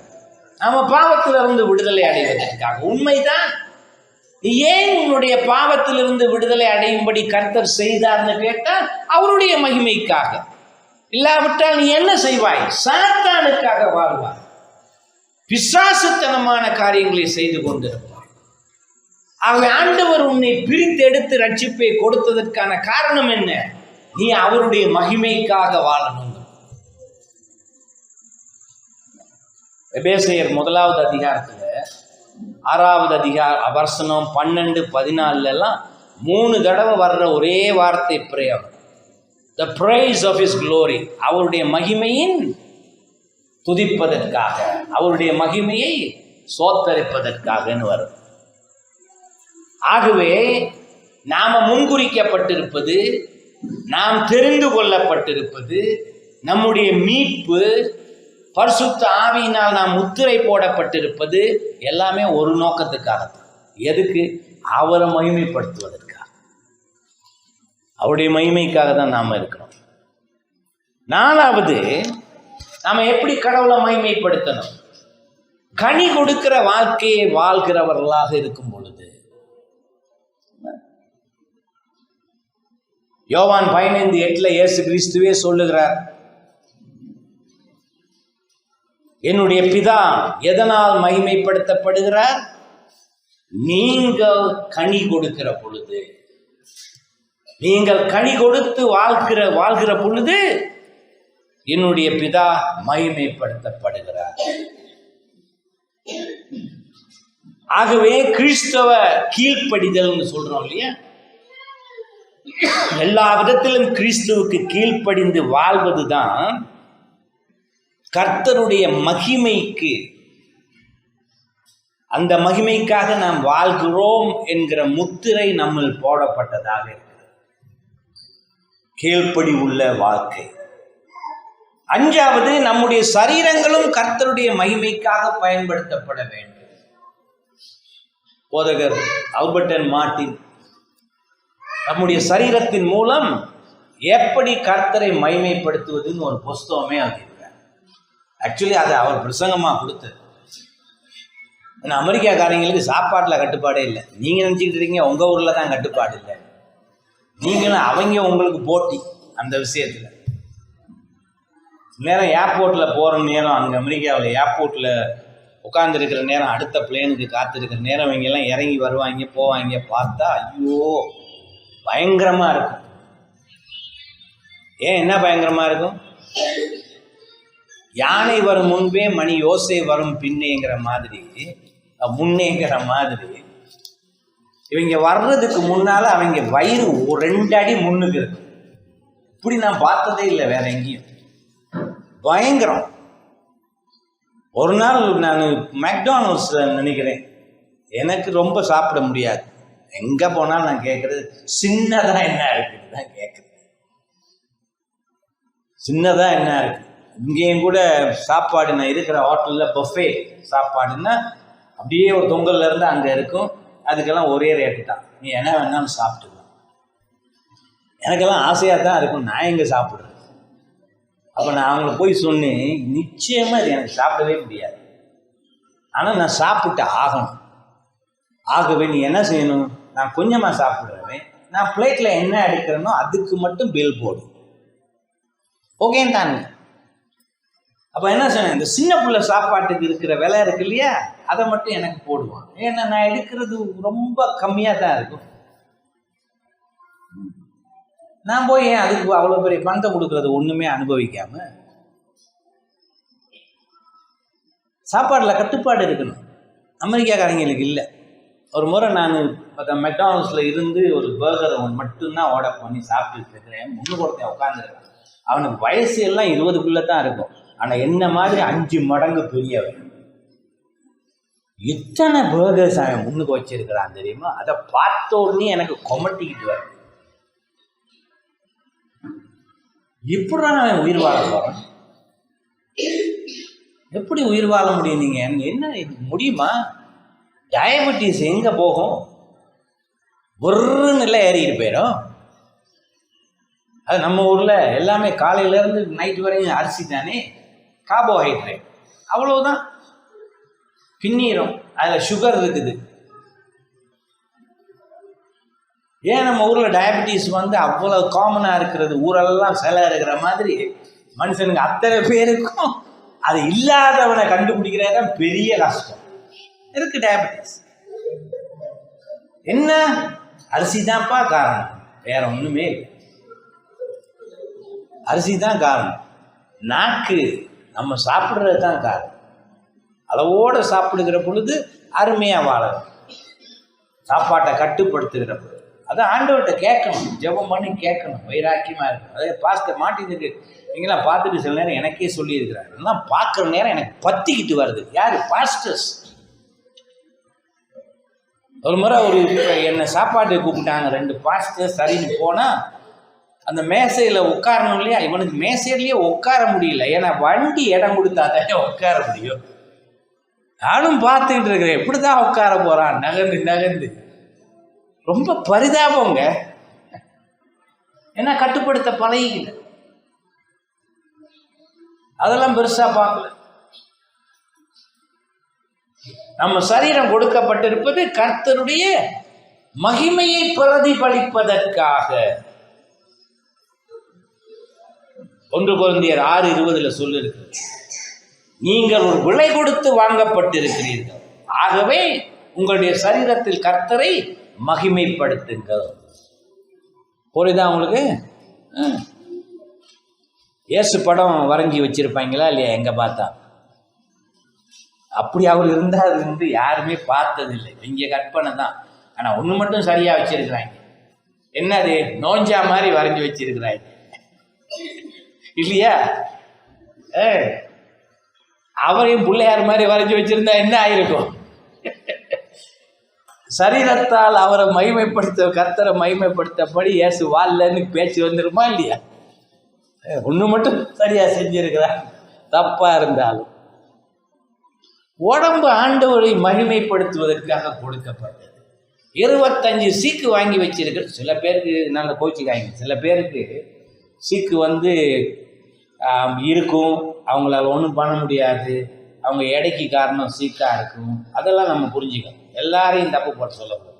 நாம பாவத்திலிருந்து விடுதலை அடைவதற்காக. உண்மைதான். ஏன் உன்னுடைய பாவத்திலிருந்து விடுதலை அடையும்படி கர்த்தர் செய்தார்னு கேட்டால் அவருடைய மகிமைக்காக. இல்லாவிட்டால் நீ என்ன செய்வாய்? சாத்தானுக்காக வாழ்வாய், பிசாசுத்தனமான காரியங்களை செய்து கொண்டிருப்பாய். ஆகவே ஆண்டவர் உன்னை பிரித்து எடுத்து ரட்சிப்பை கொடுத்ததற்கான காரணம் என்ன? நீ அவருடைய மகிமைக்காக வாழணும். எபேசியர் 1வது அதிகாரத்துல 6வது வசனம் 12, 14 எல்லாம் 3 தடவை வர்ற ஒரே வார்த்தை பிரயோகம். The praise of his glory. அவருடைய மகிமையின் துதிப்பதற்காக, அவருடைய மகிமையை சோத்தரிப்பதற்காகன்னு வரும். ஆகவே நாம முன்குறிக்கப்பட்டிருப்பது, நாம் தெரிந்து கொள்ளப்பட்டிருப்பது, நம்முடைய மீட்பு, பரிசுத்த ஆவியினால் நாம் முத்திரை போடப்பட்டிருப்பது எல்லாமே ஒரு நோக்கத்துக்காகத்தான். எதுக்கு? அவரை மகிமைப்படுத்துவதற்காக. அவருடைய மகிமைக்காக தான் நாம் இருக்கிறோம். 4வது, நாம எப்படி கடவுளை மகிமைப்படுத்தணும்? கனி கொடுக்கிற வாழ்க்கையை வாழ்கிறவர்களாக இருக்கும் பொழுது. யோவான் 15:8 இயேசு கிறிஸ்துவே சொல்லுகிறார், என்னுடைய பிதா எதனால் மகிமைப்படுத்தப்படுகிறார்? நீங்கள் கனி கொடுக்கிற பொழுது. நீங்கள் கனி கொடுத்து வாழ்கிற பொழுது என்னுடைய பிதா மகிமைப்படுத்தப்படுகிறார். ஆகவே கிறிஸ்தவ கீழ்ப்படிதல்னு சொல்றோம் இல்லையா? எல்லா விதத்திலும் கிறிஸ்துவுக்கு கீழ்ப்படிந்து வாழ்வதுதான் கர்த்தருடைய மகிமைக்கு, அந்த மகிமைக்காக நாம் வாழ்கிறோம் என்கிற முத்திரை நம்மில் போடப்பட்டதாக இருக்கிறது. கீழ்ப்படி உள்ள வாழ்க்கை. 5வது, நம்முடைய சரீரங்களும் கர்த்தருடைய மகிமைக்காக பயன்படுத்தப்பட வேண்டும். போதகர் ஆல்பர்ட் மார்ட்டின் நம்முடைய சரீரத்தின் மூலம் எப்படி கர்த்தரை மகிமைப்படுத்துவதுன்னு ஒரு புஸ்தகமே எழுதியிருக்கார். ஆக்சுவலி அதை அவர் பிரசங்கமாக கொடுத்தார். ஆனால் அமெரிக்காக்காரங்களுக்கு சாப்பாட்டில் கட்டுப்பாடே இல்லை. நீங்கள் நினச்சிக்கிட்டு இருக்கீங்க உங்கள் ஊரில் தான் கட்டுப்பாடு இல்லை. நீங்களும் அவங்க உங்களுக்கு போட்டி அந்த விஷயத்தில். நேரம் ஏர்போர்ட்டில் போகிற நேரம், அங்கே அமெரிக்காவில் ஏர்போர்ட்டில் உட்காந்துருக்கிற நேரம், அடுத்த பிளேனுக்கு காத்திருக்கிற நேரம், இவங்கெல்லாம் இறங்கி வருவாங்க போவாங்க. பார்த்தா ஐயோ பயங்கரமாக இருக்கும். ஏன் என்ன பயங்கரமாக இருக்கும்? யானை வரும் முன்பே மணி யோசை வரும் பின்னேங்கிற மாதிரி, முன்னேங்கிற மாதிரி, இவங்க வர்றதுக்கு முன்னால் அவங்க வயிறு 2 அடி முன்னுக்கு இருக்கு. இப்படி நான் பார்த்ததே இல்லை வேற எங்கேயும். பயங்கரம். ஒரு நாள் நான் மெக்டானல்ட்ஸில் நினைக்கிறேன், எனக்கு ரொம்ப சாப்பிட முடியாது. எங்கே போனாலும் நான் கேட்குறது சின்னதாக என்ன இருக்குன்னு தான் கேட்குறேன். சின்னதாக என்ன இருக்குது? இங்கேயும் கூட சாப்பாடு, நான் இருக்கிற ஹோட்டலில் பஃபே சாப்பாடுன்னா அப்படியே ஒரு தொங்கல்லேருந்து அங்கே இருக்கும். அதுக்கெல்லாம் ஒரே ரேட்டு தான். நீ என்ன வேணாலும் சாப்பிட்டுக்கலாம். எனக்கெல்லாம் ஆசையாக தான் இருக்கும், நான் எங்கே சாப்பிட்றேன்? அப்போ நான் அவங்கள போய் சொன்னேன், நிச்சயமாக இது எனக்கு சாப்பிடவே முடியாது, ஆனால் நான் சாப்பிட்டு ஆகணும். ஆகவே நீ என்ன செய்யணும்? நான் கொஞ்சமாக சாப்பிட்றேன், நான் பிளேட்டில் என்ன எடுக்கிறேனோ அதுக்கு மட்டும் பில் போடு. ஓகேன்னு தானுங்க. அப்போ என்ன சொன்னேன், இந்த சின்ன பிள்ளை சாப்பாட்டுக்கு இருக்கிற விலை இருக்கு இல்லையா, அதை மட்டும் எனக்கு போடுவான். ஏன்னா நான் எடுக்கிறது ரொம்ப கம்மியாக தான் இருக்கும். நான் போய் ஏன் அதுக்கு அவ்வளோ பெரிய பணத்தை கொடுக்கறது ஒன்றுமே அனுபவிக்காம? சாப்பாடில் கட்டுப்பாடு இருக்கணும். அமெரிக்காக்காரங்களுக்கு இல்லை. ஒரு முறை நான் மெக்டானல்ட்ஸில் இருந்து ஒரு பர்கரை மட்டும்தான் ஆர்டர் பண்ணி சாப்பிட்டுட்டு இருக்கிறேன். முன்னு ஒருத்தன் உட்காந்துருக்கேன். அவனுக்கு வயசு எல்லாம் 20க்குள்ளே தான் இருக்கும், ஆனால் என்ன மாதிரி 5 மடங்கு பெரியவன். எத்தனை பர்கர்ஸ் அவன் முன்னுக்கு வச்சிருக்கிறான் தெரியுமா? அதை பார்த்த உடனே எனக்கு கொமட்டிக்கிட்டு வருது. எப்படிதான் அவன் உயிர் வாழ போறான்? எப்படி உயிர் வாழ முடியும்? நீங்க என்ன இது முடியுமா? டயபெட்டிஸ் எங்க போகும்? ஒரு நிலை ஏறிக்கிட்டு போயிடும். அது நம்ம ஊரில் எல்லாமே காலையிலேருந்து நைட்டு வரையும் அரிசி தானே, கார்போஹைட்ரேட், அவ்வளவுதான். பின்னீரும் அதில் சுகர் இருக்குது. ஏன் நம்ம ஊரில் டயபெட்டிஸ் அவ்வளோ காமனாக இருக்கிறது? ஊரெல்லாம் சிலை இருக்கிற மாதிரி மனுஷனுக்கு அத்தனை பேருக்கும் அது இல்லாதவனை கண்டுபிடிக்கிறதா பெரிய கஷ்டம். இருக்கு டயபெட்டிஸ். என்ன? அரிசி தான்ப்பா காரணம், வேற ஒன்றுமே இல்லை. அரிசி தான் காரணம். நாக்கு நம்ம சாப்பிட்றது தான் காரணம். அளவோடு சாப்பிடுகிற பொழுது அருமையாக வாழணும். சாப்பாட்டை கட்டுப்படுத்துகிற பொழுது அதை ஆண்டவர்கிட்ட கேட்கணும், ஜெபம் பண்ணி கேட்கணும், வைராக்கியமாக இருக்கணும். அதே பாஸ்டர் மாட்டினுக்கு நீங்களாம் பார்த்துட்டு சில நேரம் எனக்கே சொல்லியிருக்கிறார். எல்லாம் பார்க்குற நேரம் எனக்கு பத்திக்கிட்டு வருது. யார்? பாஸ்டர்ஸ். ஒரு முறை என்னை சாப்பாட்டுக்கு கூப்பிட்டாங்க 2 பாஸ்டர். சரின்னு போனால் அந்த மேசையில் உட்காரணும் இல்லையா, இவனுக்கு மேசையிலேயே உட்கார முடியல. ஏன்னா வண்டி இடம் கொடுத்தா தான் உட்கார முடியும். நானும் பார்த்துக்கிட்டு இருக்கிறேன், எப்படி தான் உட்கார போகிறான் நகர்ந்து நகர்ந்து. ரொம்ப பரிதாபங்க. ஏன்னா கட்டுப்படுத்த பழகிக்கல, அதெல்லாம் பெருசா பார்க்கல. நம்ம சரீரம் கொடுக்கப்பட்டிருப்பது கர்த்தருடைய மகிமையை பிரதிபலிப்பதற்காக. 1 கொரிந்தியர் 6:20 சொல்லிருக்கு, நீங்கள் ஒரு விலை கொடுத்து வாங்கப்பட்டிருக்கிறீர்கள், ஆகவே உங்களுடைய சரீரத்தில் கர்த்தரை மகிமைப்படுத்துங்கள். புரியுதா உங்களுக்கு? இயேசு படம் வரைஞ்சி வச்சிருப்பாங்களா இல்லையா? எங்க பார்த்தா அப்படி அவர் இருந்தால் யாருமே பார்த்ததில்லை. இங்கே கற்பனை தான். ஆனால் ஒன்று மட்டும் சரியாக வச்சிருக்கிறாங்க. என்னது? நோஞ்சா மாதிரி வரைஞ்சி வச்சிருக்கிறாங்க இல்லையா? அவரையும் பிள்ளையார் மாதிரி வரைஞ்சி வச்சிருந்தா என்ன ஆயிருக்கும்? சரீரத்தால் அவரை மகிமைப்படுத்த, கர்த்தரை மகிமைப்படுத்தபடி இயேசு வாழலன்னு பேச்சு வந்துருமா இல்லையா? ஒன்று மட்டும் சரியா செஞ்சிருக்கிறார், தப்பா இருந்தாலும். உடம்பு ஆண்டவரை மகிமைப்படுத்துவதற்காக கொடுக்கப்பட்டது. 25 சீக்கு வாங்கி வச்சிருக்கிற சில பேருக்கு நல்ல கோச்சிக்காங்க. சில பேருக்கு சீக்கு இருக்கும், அவங்களால ஒன்றும் பண்ண முடியாது, அவங்க எடைக்கு காரணம் சீக்காக இருக்கும், அதெல்லாம் நம்ம புரிஞ்சுக்கணும். எல்லாரையும் தப்பு போட்டு சொல்லக்கூடாது.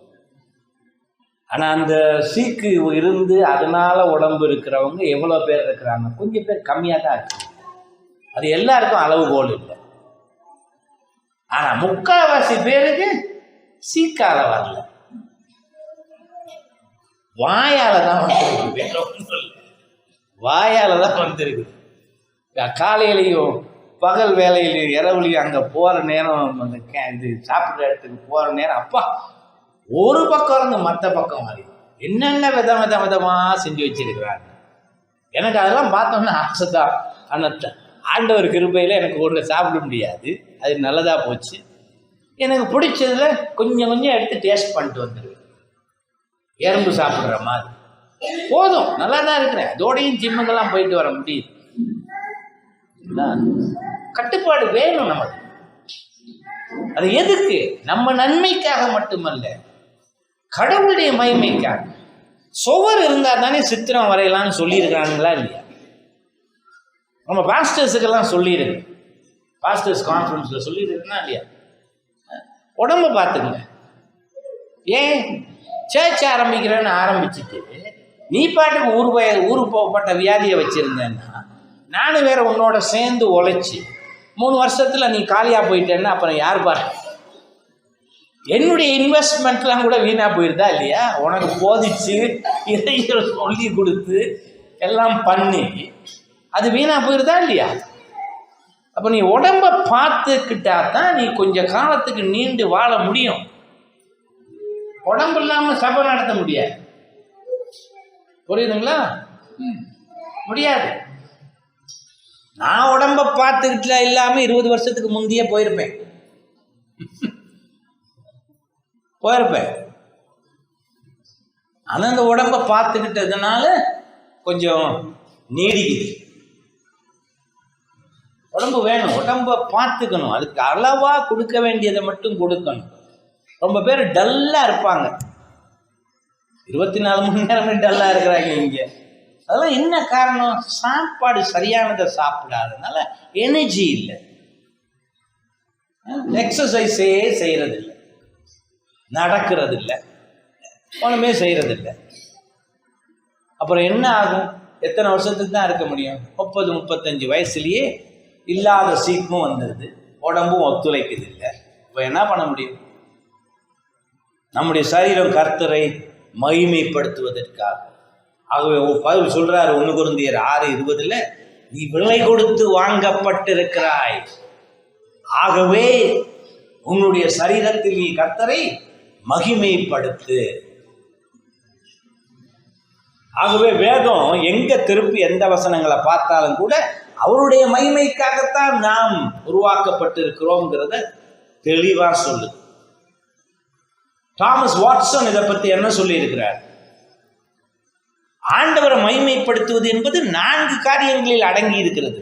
ஆனால் அந்த சீக்கு இருந்து அதனால உடம்பு இருக்கிறவங்க எவ்வளோ பேர் இருக்கிறாங்க? கொஞ்சம் பேர் கம்மியாக தான் இருக்கு. அது எல்லாருக்கும் அளவுகோல் இல்லை. ஆனால் முக்கால்வாசி பேருக்கு சீக்கால வரல, வாயால தான் வந்துருக்கு. வேற ஒன்றும் இல்லை, வாயால தான் வந்துருக்குது. காலையிலையும் பகல் வேலையிலையும் இரவுலையும் அங்கே போகிற நேரம், அந்த இது சாப்பிட்ற இடத்துக்கு போகிற நேரம், அப்பா ஒரு பக்கம் இருந்து மற்ற பக்கம் மாதிரி என்னென்ன விதமாக செஞ்சு வச்சிருக்கிறாங்க. எனக்கு அதெல்லாம் பார்த்தோம்னா ஆசை தான். ஆனால் ஆண்டவர் கிருபையில் எனக்கு ஒன்று சாப்பிட முடியாது, அது நல்லதாக போச்சு. எனக்கு பிடிச்சதில் கொஞ்சம் கொஞ்சம் எடுத்து டேஸ்ட் பண்ணிட்டு வந்துடுவேன். எறும்பு சாப்பிட்ற மாதிரி போதும், நல்லா தான் இருக்கிறேன். அதோடையும் ஜிம்முக்கெல்லாம் போயிட்டு வர முடியுது. கட்டுப்பாடு வேணும் நமக்கு. அது எதுக்கு? நம்ம நன்மைக்காக மட்டுமல்ல, கடவுளுடைய மகிமைக்காக. சுவர் இருந்தால் தானே சித்திரம் வரையலான்னு சொல்லியிருக்காங்களா இல்லையா? நம்ம பாஸ்டர்ஸுக்கெல்லாம் சொல்லியிருக்கு, பாஸ்டர்ஸ் கான்ஃபரன்ஸில் சொல்லியிருக்குன்னா இல்லையா? உடம்ப பார்த்துக்கங்க. ஏன் சேர்ச் ஆரம்பிக்கிறேன்னு ஆரம்பிச்சுட்டு நீ பாட்டுக்கு ஊருக்கு போகப்பட்ட வியாதியை வச்சுருந்தேன்னா, நானும் வேற உன்னோட சேர்ந்து உழைச்சி 3 வருஷத்தில் நீ காலியாக போயிட்டேன்னா அப்புறம் யார் பாரு? என்னுடைய இன்வெஸ்ட்மெண்ட்லாம் கூட வீணாக போயிருதா இல்லையா? உனக்கு போதிச்சு இறைகள் சொல்லி கொடுத்து எல்லாம் பண்ணி அது வீணாக போயிருதா இல்லையா? அப்போ நீ உடம்ப பார்த்துக்கிட்டா தான் நீ கொஞ்சம் காலத்துக்கு நீண்டு வாழ முடியும். உடம்பு இல்லாமல் சபை நடத்த முடியாது. புரியுதுங்களா? முடியாது. நான் உடம்ப பார்த்துக்கிட்ட இல்லாமல் 20 வருஷத்துக்கு முந்தையே போயிருப்பேன். ஆனால் அந்த உடம்ப பார்த்துக்கிட்டதுனால கொஞ்சம் நீடிக்குது. உடம்பு வேணும், உடம்ப பார்த்துக்கணும். அதுக்கு அளவாக கொடுக்க வேண்டியதை மட்டும் கொடுக்கணும். ரொம்ப பேர் டல்லாக இருப்பாங்க, 24 மணி நேரமே டல்லாக இருக்கிறாங்க இங்கே. அதெல்லாம் என்ன காரணம்? சாப்பாடு சரியானதை சாப்பிடாதனால எனர்ஜி இல்லை, எக்ஸசைஸே செய்கிறதில்லை, நடக்கிறதில்லை, ஒன்றுமே செய்கிறதில்லை. அப்புறம் என்ன ஆகும்? எத்தனை வருஷத்துக்கு தான் இருக்க முடியும்? 30-35 வயசுலேயே இல்லாத சீக்கும் வந்துடுது, உடம்பும் ஒத்துழைக்குது இல்லை. இப்போ என்ன பண்ண முடியும்? நம்முடைய சரீரம் கர்த்தரை மகிமைப்படுத்துவதற்காக. ஆகவே பவுல் சொல்றாரு 1 கொரிந்தியர் 6:20, நீ விலை கொடுத்து வாங்கப்பட்டிருக்கிறாய், ஆகவே உன்னுடைய சரீரத்தில் நீ கர்த்தரை மகிமைப்படுத்து. ஆகவே வேதம் எங்க திருப்பி எந்த வசனங்களை பார்த்தாலும் கூட அவருடைய மகிமைக்காகத்தான் நாம் உருவாக்கப்பட்டிருக்கிறோம்ங்கிறத தெளிவா சொல்லுது. தாமஸ் வாட்சன் இதை பத்தி என்ன சொல்லி இருக்கிறார்? ஆண்டவரை மகிமைப்படுத்துவது என்பது 4 காரியங்களில் அடங்கி இருக்கிறது.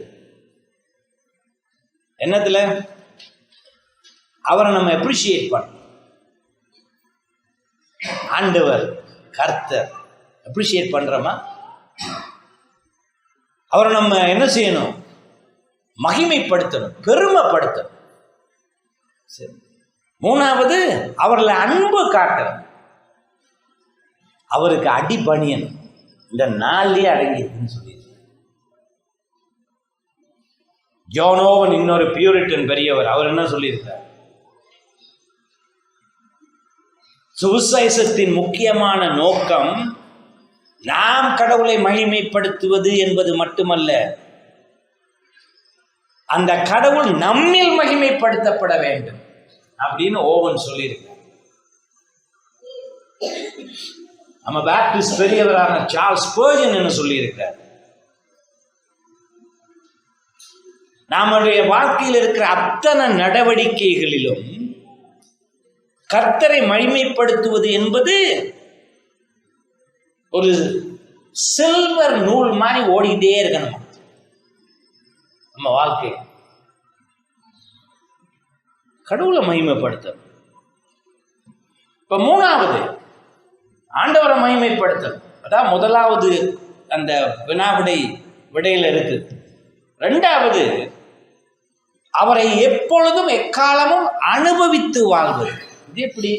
என்னத்துல? அவரை நம்ம அப்ரிஷியேட் பண்ணணும். ஆண்டவர் கர்த்தர் அப்ரிஷியேட் பண்றோமா? அவரை நம்ம என்ன செய்யணும்? மகிமைப்படுத்தணும், பெருமைப்படுத்தணும். சரி. 3வது, அவர்களை அன்பு காட்டணும், அவருக்கு அடிபணியணும். இந்த 4 அடங்கியிருக்குன்னு சொல்லி ஜான் ஓவன், இன்னொரு பியூரிட்டன் பெரியவர், அவர் என்ன சொல்லியிருக்கார்? சுவிசேஷத்தின் முக்கியமான நோக்கம் நாம் கடவுளை மகிமைப்படுத்துவது என்பது மட்டுமல்ல, அந்த கடவுள் நம்மில் மகிமைப்படுத்தப்பட வேண்டும் அப்படின்னு ஓவன் சொல்லியிருக்கார். நம்ம பேப்டிஸ்ட் பெரியவரான சார்ல்ஸ் ஸ்பர்ஜன் என்ன சொல்லியிருக்கார்? நம்முடைய வாழ்க்கையில் இருக்கிற அத்தனை நடவடிக்கைகளிலும் கர்த்தரை மகிமைப்படுத்துவது என்பது ஒரு சில்வர் நூல் மாதிரி ஓடிக்கிட்டே இருக்கணும் நம்ம வாழ்க்கை. கடவுளை மகிமைப்படுத்தணும். இப்ப 3வது, ஆண்டவரை மகிமைப்படுத்தணும். அதான் 1வது அந்த வினாவிடை விடையில இருக்கு. 2வது, அவரை எப்பொழுதும் எக்காலமும் அனுபவித்து வாழ்வது. இது எப்படி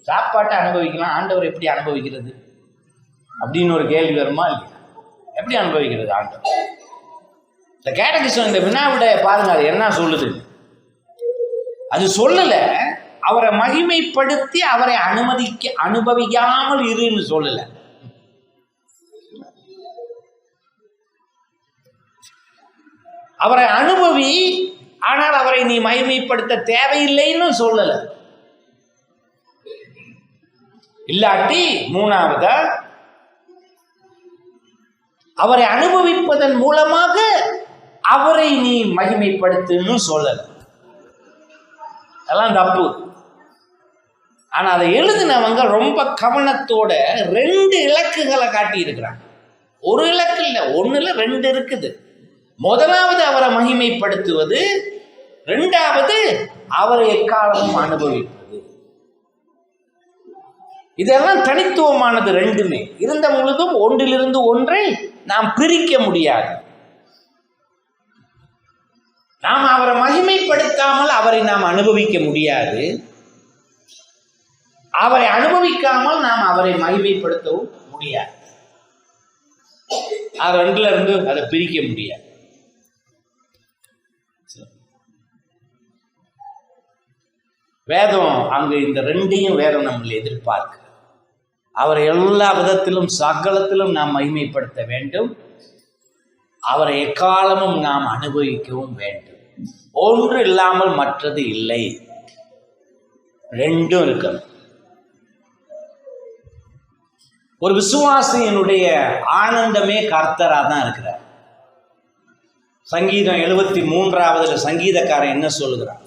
சாப்பாட்டை அனுபவிக்கலாம், ஆண்டவர் எப்படி அனுபவிக்கிறது அப்படின்னு ஒரு கேள்வி வருமா இல்லையா? எப்படி அனுபவிக்கிறது ஆண்டவர்? இந்த கேட்டகிசம் இந்த வினாவிட பாருங்க, அது என்ன சொல்லுது? அது சொல்லல அவரை மகிமைப்படுத்தி அவரை அனுபவிக்காமல் இருன்னு சொல்லல. அவரை அனுபவி, ஆனால் அவரை நீ மகிமைப்படுத்த தேவையில்லைன்னு சொல்லல. இல்லாட்டி மூணாவதா அவரை அனுபவிப்பதன் மூலமாக அவரை நீ மகிமைப்படுத்துன்னு சொல்லல. அதெல்லாம் தப்பு. ஆனா அதை எழுதினவங்க ரொம்ப கவனத்தோட 2 இலக்குகளை காட்டி இருக்கிறாங்க. ஒரு இலக்கு இல்லை, ஒண்ணுல 2 இருக்குது. முதலாவது அவரை மகிமைப்படுத்துவது, 2வது அவரை எக்காலமும் அனுபவிப்பது. இதெல்லாம் தனித்துவமானது. 2மே இருந்த பொழுதும் ஒன்றிலிருந்து ஒன்றை நாம் பிரிக்க முடியாது. நாம் அவரை மகிமைப்படுத்தாமல் அவரை நாம் அனுபவிக்க முடியாது. அவரை அனுபவிக்காமல் நாம் அவரை மகிமைப்படுத்தவும் முடியாது. அது 2ல இருந்து அதை பிரிக்க முடியாது. வேதம் அங்கு இந்த 2ஐயும் வேதம் நம்மளை எதிர்பார்க்க. அவரை எல்லா விதத்திலும் சகலத்திலும் நாம் மகிமைப்படுத்த வேண்டும். அவரை எக்காலமும் நாம் அனுபவிக்கவும் வேண்டும். ஒன்று இல்லாமல் மற்றது இல்லை, 2ம் இருக்கணும். ஒரு விசுவாசியினுடைய ஆனந்தமே கர்த்தரா தான் இருக்கிறார். சங்கீதம் 73வது சங்கீதக்காரன் என்ன சொல்லுகிறான்?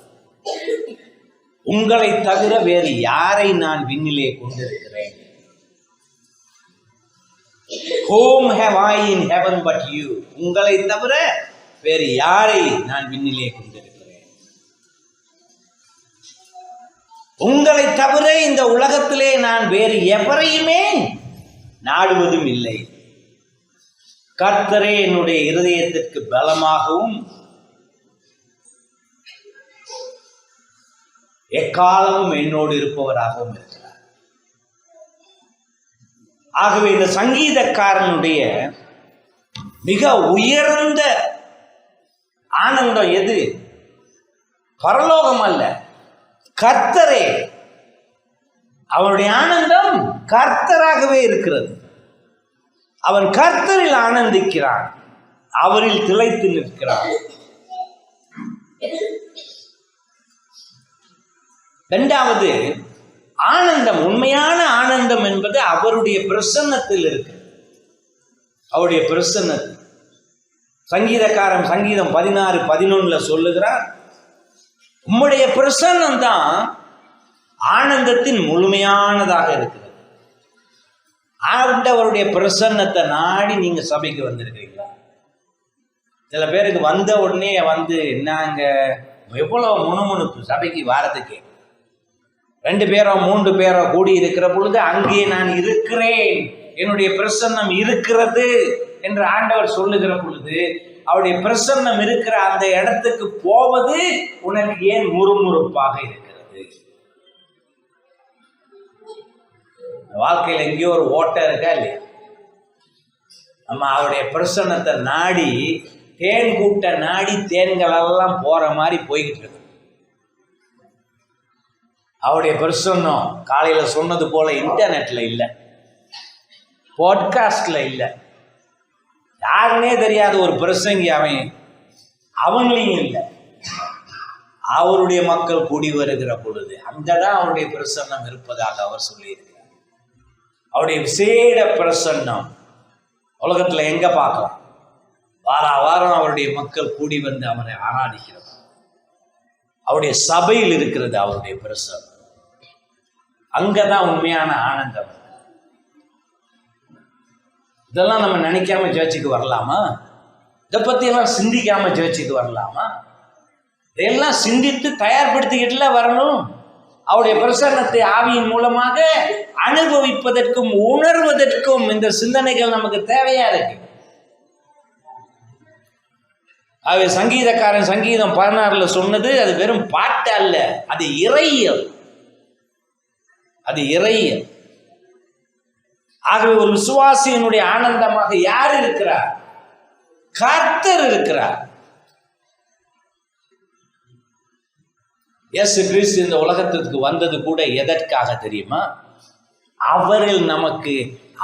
உங்களை தவிர வேறு யாரை நான் விண்ணிலே கொண்டிருக்கிறேன்? Whom have I in heaven but you? உங்களை தவிர வேறு யாரை நான் விண்ணிலே கொண்டிருக்கிறேன்? உங்களை தவிர இந்த உலகத்திலே நான் வேறு எவரையுமே நாடுவதும் இல்லை. கர்த்தரே என்னுடைய இருதயத்திற்கு பலமாகவும் எக்காலமும் என்னோடு இருப்பவராகவும் இருக்கிறார். ஆகவே இந்த சங்கீதக்காரனுடைய மிக உயர்ந்த ஆனந்தம் எது? பரலோகம் அல்ல, கர்த்தரே. அவனுடைய ஆனந்தம் கர்த்தராகவே இருக்கிறது. அவன் கர்த்தரில் ஆனந்திக்கிறான், அவரில் திளைத்து நிற்கிறான். 2வது ஆனந்தம், உண்மையான ஆனந்தம் என்பது அவருடைய பிரசன்னத்தில் இருக்கு. அவருடைய பிரசன்னத்தில் சங்கீதக்காரன் சங்கீதம் 16:11 சொல்லுகிறார், உம்முடைய பிரசன்னம் தான் ஆனந்தத்தின் முழுமையானதாக இருக்கிறது. ஆண்டவருடைய பிரசன்னத்தை நாடி நீங்க சபைக்கு வந்திருக்கீங்களா? சில பேருக்கு வந்த உடனே என்னங்க எவ்வளவு முணுமுணுப்பு சபைக்கு வாரத்துக்கு. 2 பேரோ 3 பேரோ கூடி இருக்கிற பொழுது அங்கே நான் இருக்கிறேன், என்னுடைய பிரசன்னம் இருக்கிறது என்று ஆண்டவர் சொல்லுகிற பொழுது அவருடைய பிரசன்னம் இருக்கிற அந்த இடத்துக்கு போவது உனக்கு ஏன் முறுமுறுப்பாக இருக்கிறது? வாழ்க்கையில் எங்கேயோ ஒரு ஓட்டம் இருக்கா இல்லையா? நம்ம அவருடைய பிரசன்னத்தை நாடி தேன் கூட்ட நாடி தேன்கள் எல்லாம் போற மாதிரி போய்கிட்டு இருக்கு. அவருடைய பிரசன்னம் காலையில சொன்னது போல இன்டர்நெட்ல இல்லை, பாட்காஸ்ட்ல இல்லை, யாருன்னே தெரியாத ஒரு பிரசங்கி அவங்களையும் இல்லை. அவருடைய மக்கள் கூடி வருகிற பொழுது அங்கதான் அவருடைய பிரசன்னம் இருப்பதாக அவர் சொல்லியிருக்கிறார். அவருடைய விசேட பிரசன்னம் உலகத்துல எங்க பார்க்கலாம்? வாரம் அவருடைய மக்கள் கூடி வந்து அவரை ஆராதிக்கிறார். அவருடைய சபையில் இருக்கிறது அவருடைய பிரசன்னம். அங்கதான் உண்மையான ஆனந்தம். இதெல்லாம் நம்ம நினைக்காம சர்ச்சுக்கு வரலாமா? இதை பத்தி எல்லாம் சிந்திக்காம சர்ச்சுக்கு வரலாமா? இதையெல்லாம் சிந்தித்து தயார்படுத்திக்கிட்டுல வரணும். அவருடைய பிரசன்னத்தை ஆவியின் மூலமாக அனுபவிப்பதற்கும் உணர்வதற்கும் இந்த சிந்தனைகள் நமக்கு தேவையா இருக்கு. ஆகவே சங்கீதக்காரன் சங்கீதம் 16 சொன்னது அது வெறும் பாட்டு அல்ல, அது இறையியல், அது இறையியல். ஆகவே ஒரு விசுவாசியினுடைய ஆனந்தமாக யார் இருக்கிறார்? கர்த்தர் இருக்கிறார். இயேசு கிறிஸ்து இந்த உலகத்திற்கு வந்தது கூட எதற்காக தெரியுமா? அவரில் நமக்கு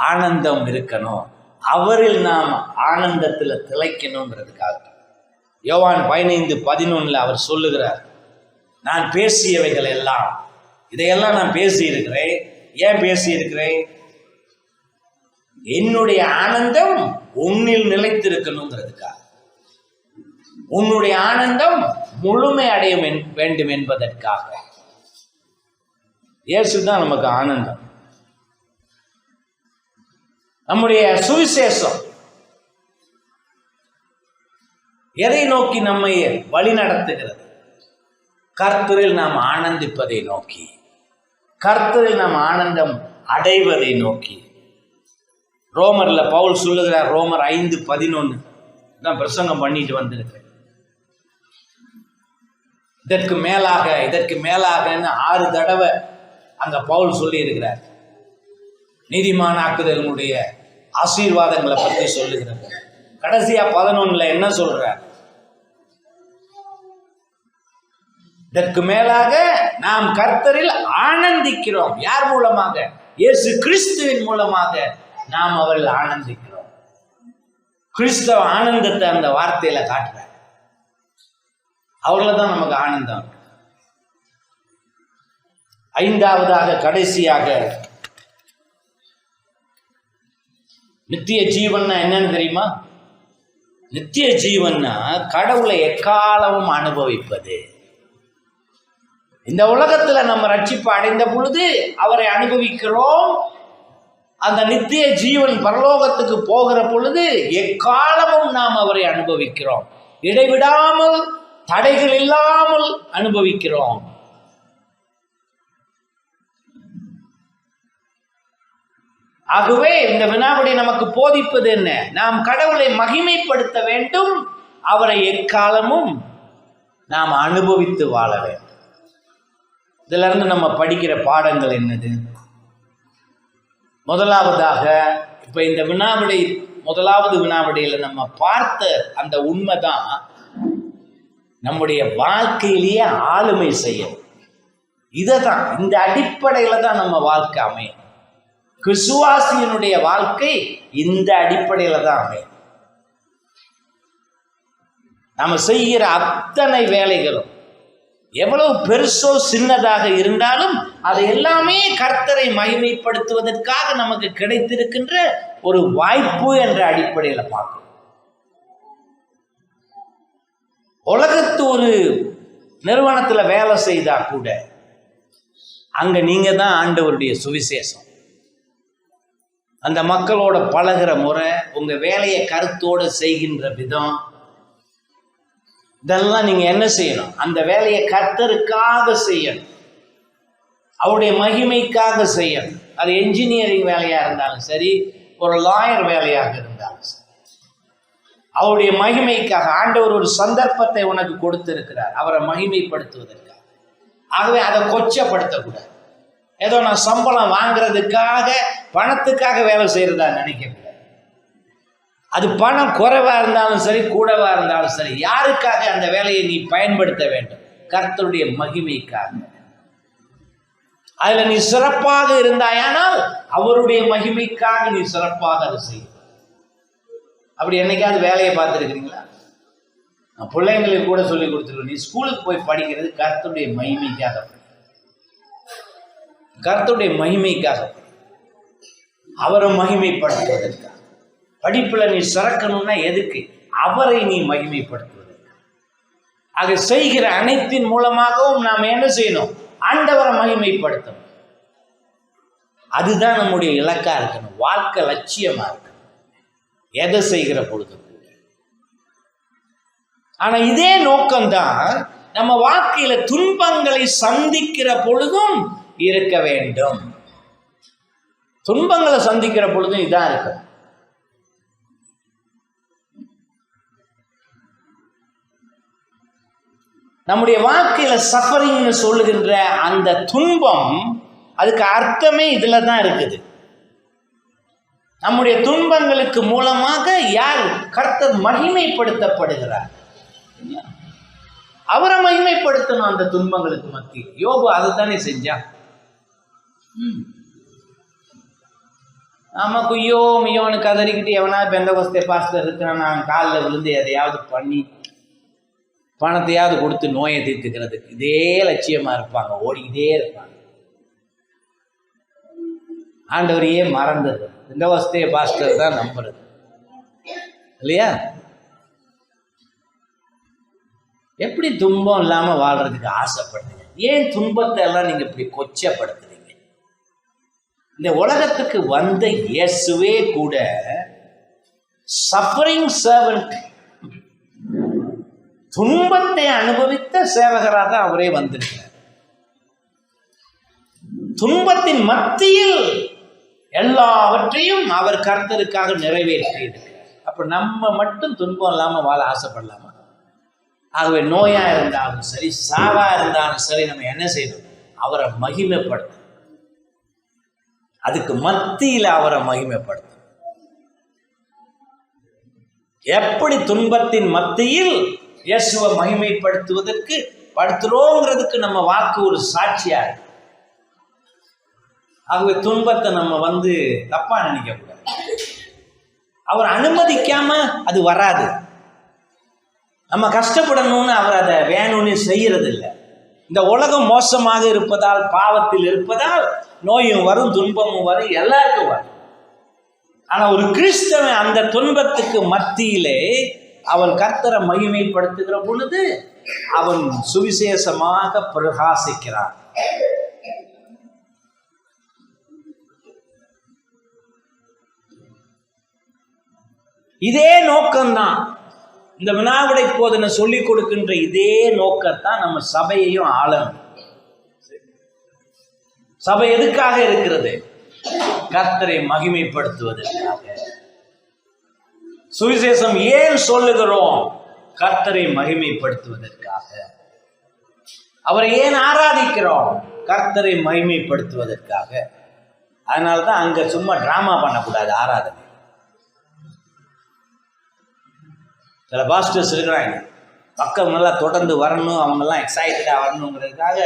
ஆனந்தம் இருக்கணும், அவரில் நாம் ஆனந்தத்தில் திளைக்கணுங்கிறதுக்காக. யோவான் 15:11 அவர் சொல்லுகிறார், நான் பேசியவைகள் எல்லாம், இதையெல்லாம் நான் பேசியிருக்கிறேன். ஏன் பேசியிருக்கிறேன்? என்னுடைய ஆனந்தம் உன்னில் நிலைத்திருக்கணுங்கிறதுக்காக, உன்னுடைய ஆனந்தம் முழுமை அடைய வேண்டும் என்பதற்காக. இயேசு தான் நமக்கு ஆனந்தம். நம்முடைய சுவிசேஷம் எதை நோக்கி நம்மை வழி நடத்துகிறது? கர்த்தரில் நாம் ஆனந்திப்பதை நோக்கி, கர்த்தரில் நாம் ஆனந்தம் அடைவதை நோக்கி. ரோமர்ல பவுல் சொல்லுகிறார், ரோமர் 5:11 தான் பிரசங்கம் பண்ணிட்டு வந்திருக்கிறேன். இதற்கு மேலாக, இதற்கு மேலாகன்னு 6 தடவை அங்க பவுல் சொல்லி இருக்கிறார். நீதிமானாக்குதலுடைய ஆசீர்வாதங்களை பற்றி சொல்லுகிறார். கடைசியா 11 என்ன சொல்றார்? இதற்கு மேலாக நாம் கர்த்தரில் ஆனந்திக்கிறோம். யார் மூலமாக? இயேசு கிறிஸ்துவின் மூலமாக நாம் அவரில் ஆனந்திக்கிறோம். கிறிஸ்தவ ஆனந்தத்தை அந்த வார்த்தையில காட்டுறார். அவர்கள தான் நமக்கு ஆனந்தம். 5ஆவதாக கடைசியாக நித்திய ஜீவன்னா என்னன்னு தெரியுமா? நித்திய ஜீவன்னா கடவுளை எக்காலமும் அனுபவிப்பது. இந்த உலகத்துல நம்ம ரட்சிப்பு அடைந்த பொழுது அவரை அனுபவிக்கிறோம். அந்த நித்திய ஜீவன் பரலோகத்துக்கு போகிற பொழுது எக்காலமும் நாம் அவரை அனுபவிக்கிறோம். இடைவிடாமல், தடைகள் இல்லாமல் அனுபவிக்கிறோம். ஆகவே இந்த வினாவிடை நமக்கு போதிப்பது என்ன? நாம் கடவுளை மகிமைப்படுத்த வேண்டும், அவரை எக்காலமும் நாம் அனுபவித்து வாழ வேண்டும். இதுல இருந்து நம்ம படிக்கிற பாடங்கள் என்னது? முதலாவதாக, இப்ப இந்த வினாவிடை, முதலாவது வினாவிடையில நம்ம பார்த்த அந்த உண்மைதான் நம்முடைய வாழ்க்கையிலேயே ஆளுமை செய்யும். இதைதான், இந்த அடிப்படையில தான் நம்ம வாழ்க்கை அமையும். கிறிஸ்துவாசியினுடைய வாழ்க்கை இந்த அடிப்படையில தான் அமையும். நம்ம செய்கிற அத்தனை வேலைகளும் எவ்வளவு பெருசோ சின்னதாக இருந்தாலும் அது எல்லாமே கர்த்தரை மகிமைப்படுத்துவதற்காக நமக்கு கிடைத்திருக்கின்ற ஒரு வாய்ப்பு என்ற அடிப்படையில பார்க்கணும். உலகத்து ஒரு நிறுவனத்துல வேலை செய்தா கூட அங்க நீங்க தான் ஆண்டவருடைய சுவிசேஷம். அந்த மக்களோட பழகிற முறை, உங்க வேலையை கருத்தோடு செய்கின்ற விதம், இதெல்லாம் நீங்க என்ன செய்யணும்? அந்த வேலையை கர்த்தருக்காக செய்யணும், அவருடைய மகிமைக்காக செய்யணும். அது என்ஜினியரிங் வேலையா இருந்தாலும் சரி, ஒரு லாயர் வேலையாக இருந்தாலும் சரி, அவருடைய மகிமைக்காக. ஆண்டவர் ஒரு சந்தர்ப்பத்தை உனக்கு கொடுத்திருக்கிறார் அவரை மகிமைப்படுத்துவதற்காக. ஆகவே அதை கொச்சப்படுத்தக்கூடாது. ஏதோ நான் சம்பளம் வாங்குறதுக்காக, பணத்துக்காக வேலை செய்யறதா நினைக்கக்கூடாது. அது பணம் குறைவா இருந்தாலும் சரி, கூடவா இருந்தாலும் சரி, யாருக்காக அந்த வேலையை நீ பயன்படுத்த வேண்டும்? கர்த்தருடைய மகிமைக்காக. அதுல நீ சிறப்பாக இருந்தாயானால் அவருடைய மகிமைக்காக நீ சிறப்பாக அதை செய்ய. அப்படி என்னைக்காவது வேலையை பார்த்துருக்கிறீங்களா? நான் பிள்ளைங்களுக்கு கூட சொல்லி கொடுத்துருவேன், நீ ஸ்கூலுக்கு போய் படிக்கிறது கர்த்தருடைய மகிமைக்காக, கர்த்தருடைய மகிமைக்காக, அவரை மகிமைப்படுத்துவதற்காக. படிப்புல நீ சிறக்கணும்னா எதுக்கு? அவரை நீ மகிமைப்படுத்துவதற்கு. அதை செய்கிற அனைத்தின் மூலமாகவும் நாம் என்ன செய்யணும்? ஆண்டவரை மகிமைப்படுத்தணும். அதுதான் நம்முடைய இலக்கா இருக்கணும், வாழ்க்கை லட்சியமா இருக்கணும், எதை செய்கிற பொழுது கூட. ஆனா இதே நோக்கம்தான் நம்ம வாழ்க்கையில துன்பங்களை சந்திக்கிற பொழுதும் இருக்க வேண்டும். துன்பங்களை சந்திக்கிற பொழுதும் இதான் இருக்கு. நம்முடைய வாழ்க்கையில சஃபரிங்னு சொல்லுகின்ற அந்த துன்பம், அதுக்கு அர்த்தமே இதுல தான் இருக்குது. நம்முடைய துன்பங்களுக்கு மூலமாக யார்? கர்த்தர் மகிமைப்படுத்தப்படுகிறார். அவரை மகிமைப்படுத்தணும் அந்த துன்பங்களுக்கு மத்தியில். யோபு அதைத்தானே செஞ்சான். நாம குய்யோ மியோன்னு கதறிக்கிட்டு எவனா பெந்தகோஸ்தே பாஸ்டர் இருக்கிறான், நான் காலில் விழுந்து எதையாவது பண்ணி பணத்தையாவது கொடுத்து நோயை தீர்த்துக்கிறதுக்கு இதே லட்சியமா இருப்பாங்க, ஓடிக்கிட்டே இருப்பாங்க. ஆண்டவரையே மறந்துடுறது. பெந்தகோஸ்தே பாஸ்டர் தான் நம்புறது இல்லையா? எப்படி துன்பம் இல்லாம வாழ்றதுக்கு ஆசைப்படுறீங்க? ஏன் துன்பத்தை எல்லாம் நீங்க இப்படி கொச்சப்படுத்துறீங்க? இந்த உலகத்துக்கு வந்த இயேசுவே கூட சஃபரிங் சர்வன்ட், துன்பத்தை அனுபவித்த சேவகராக அவரே வந்திருக்கிறார். துன்பத்தின் மத்தியில் எல்லாவற்றையும் அவர் கர்த்தருக்காக நிறைவேற்றி இருக்கிறார். அப்ப நம்ம மட்டும் துன்பம் இல்லாம வாழ ஆசைப்படலாமா? ஆகவே நோயா இருந்தாலும் சரி, சாவா இருந்தாலும் சரி, நம்ம என்ன செய்யணும்? அவரை மகிமைப்படுத்த, அதுக்கு மத்தியில் அவரை மகிமைப்படுத்த. எப்படி துன்பத்தின் மத்தியில் இயேசுவை மகிமைப்படுத்துவதற்கு படுத்துறோங்கிறதுக்கு நம்ம வாக்கு ஒரு சாட்சியா இருக்கு. ஆகவே துன்பத்தை நம்ம தப்பா நினைக்க கூடாது. அவர் அனுமதிக்காம அது வராது. நம்ம கஷ்டப்படணும்னு அவர் அதை வேணும்னு செய்யறது இல்லை. இந்த உலகம் மோசமாக இருப்பதால், பாவத்தில் இருப்பதால் நோயும் வரும், துன்பமும் வரும், எல்லாருக்கும் வரும். ஆனா ஒரு கிறிஸ்தவன் அந்த துன்பத்துக்கு மத்தியிலே அவன் கர்த்தரை மகிமைப்படுத்துகிற பொழுது அவன் சுவிசேஷமாக பிரகாசிக்கிறான். இதே நோக்கம்தான் இந்த வினாவிடை போதனை சொல்லிக் கொடுக்கின்ற இதே நோக்கத்தான் நம்ம சபையையும் ஆளணும். சபை எதுக்காக இருக்கிறது? கர்த்தரை மகிமைப்படுத்துவதற்காக. சுவிசேஷம் ஏன் சொல்லுகிறோம்? கர்த்தரை மகிமைப்படுத்துவதற்காக. அவரை ஏன் ஆராதிக்கிறோம்? கர்த்தரை மகிமைப்படுத்துவதற்காக. அதனால்தான் அங்க சும்மா டிராமா பண்ணக்கூடாது ஆராதனை. சில பாஸ்டர்ஸ் இருக்கிறாங்க, மக்கள் நல்லா தொடர்ந்து வரணும், அவங்கெல்லாம் எக்ஸைட்டடாக வரணுங்கிறதுக்காக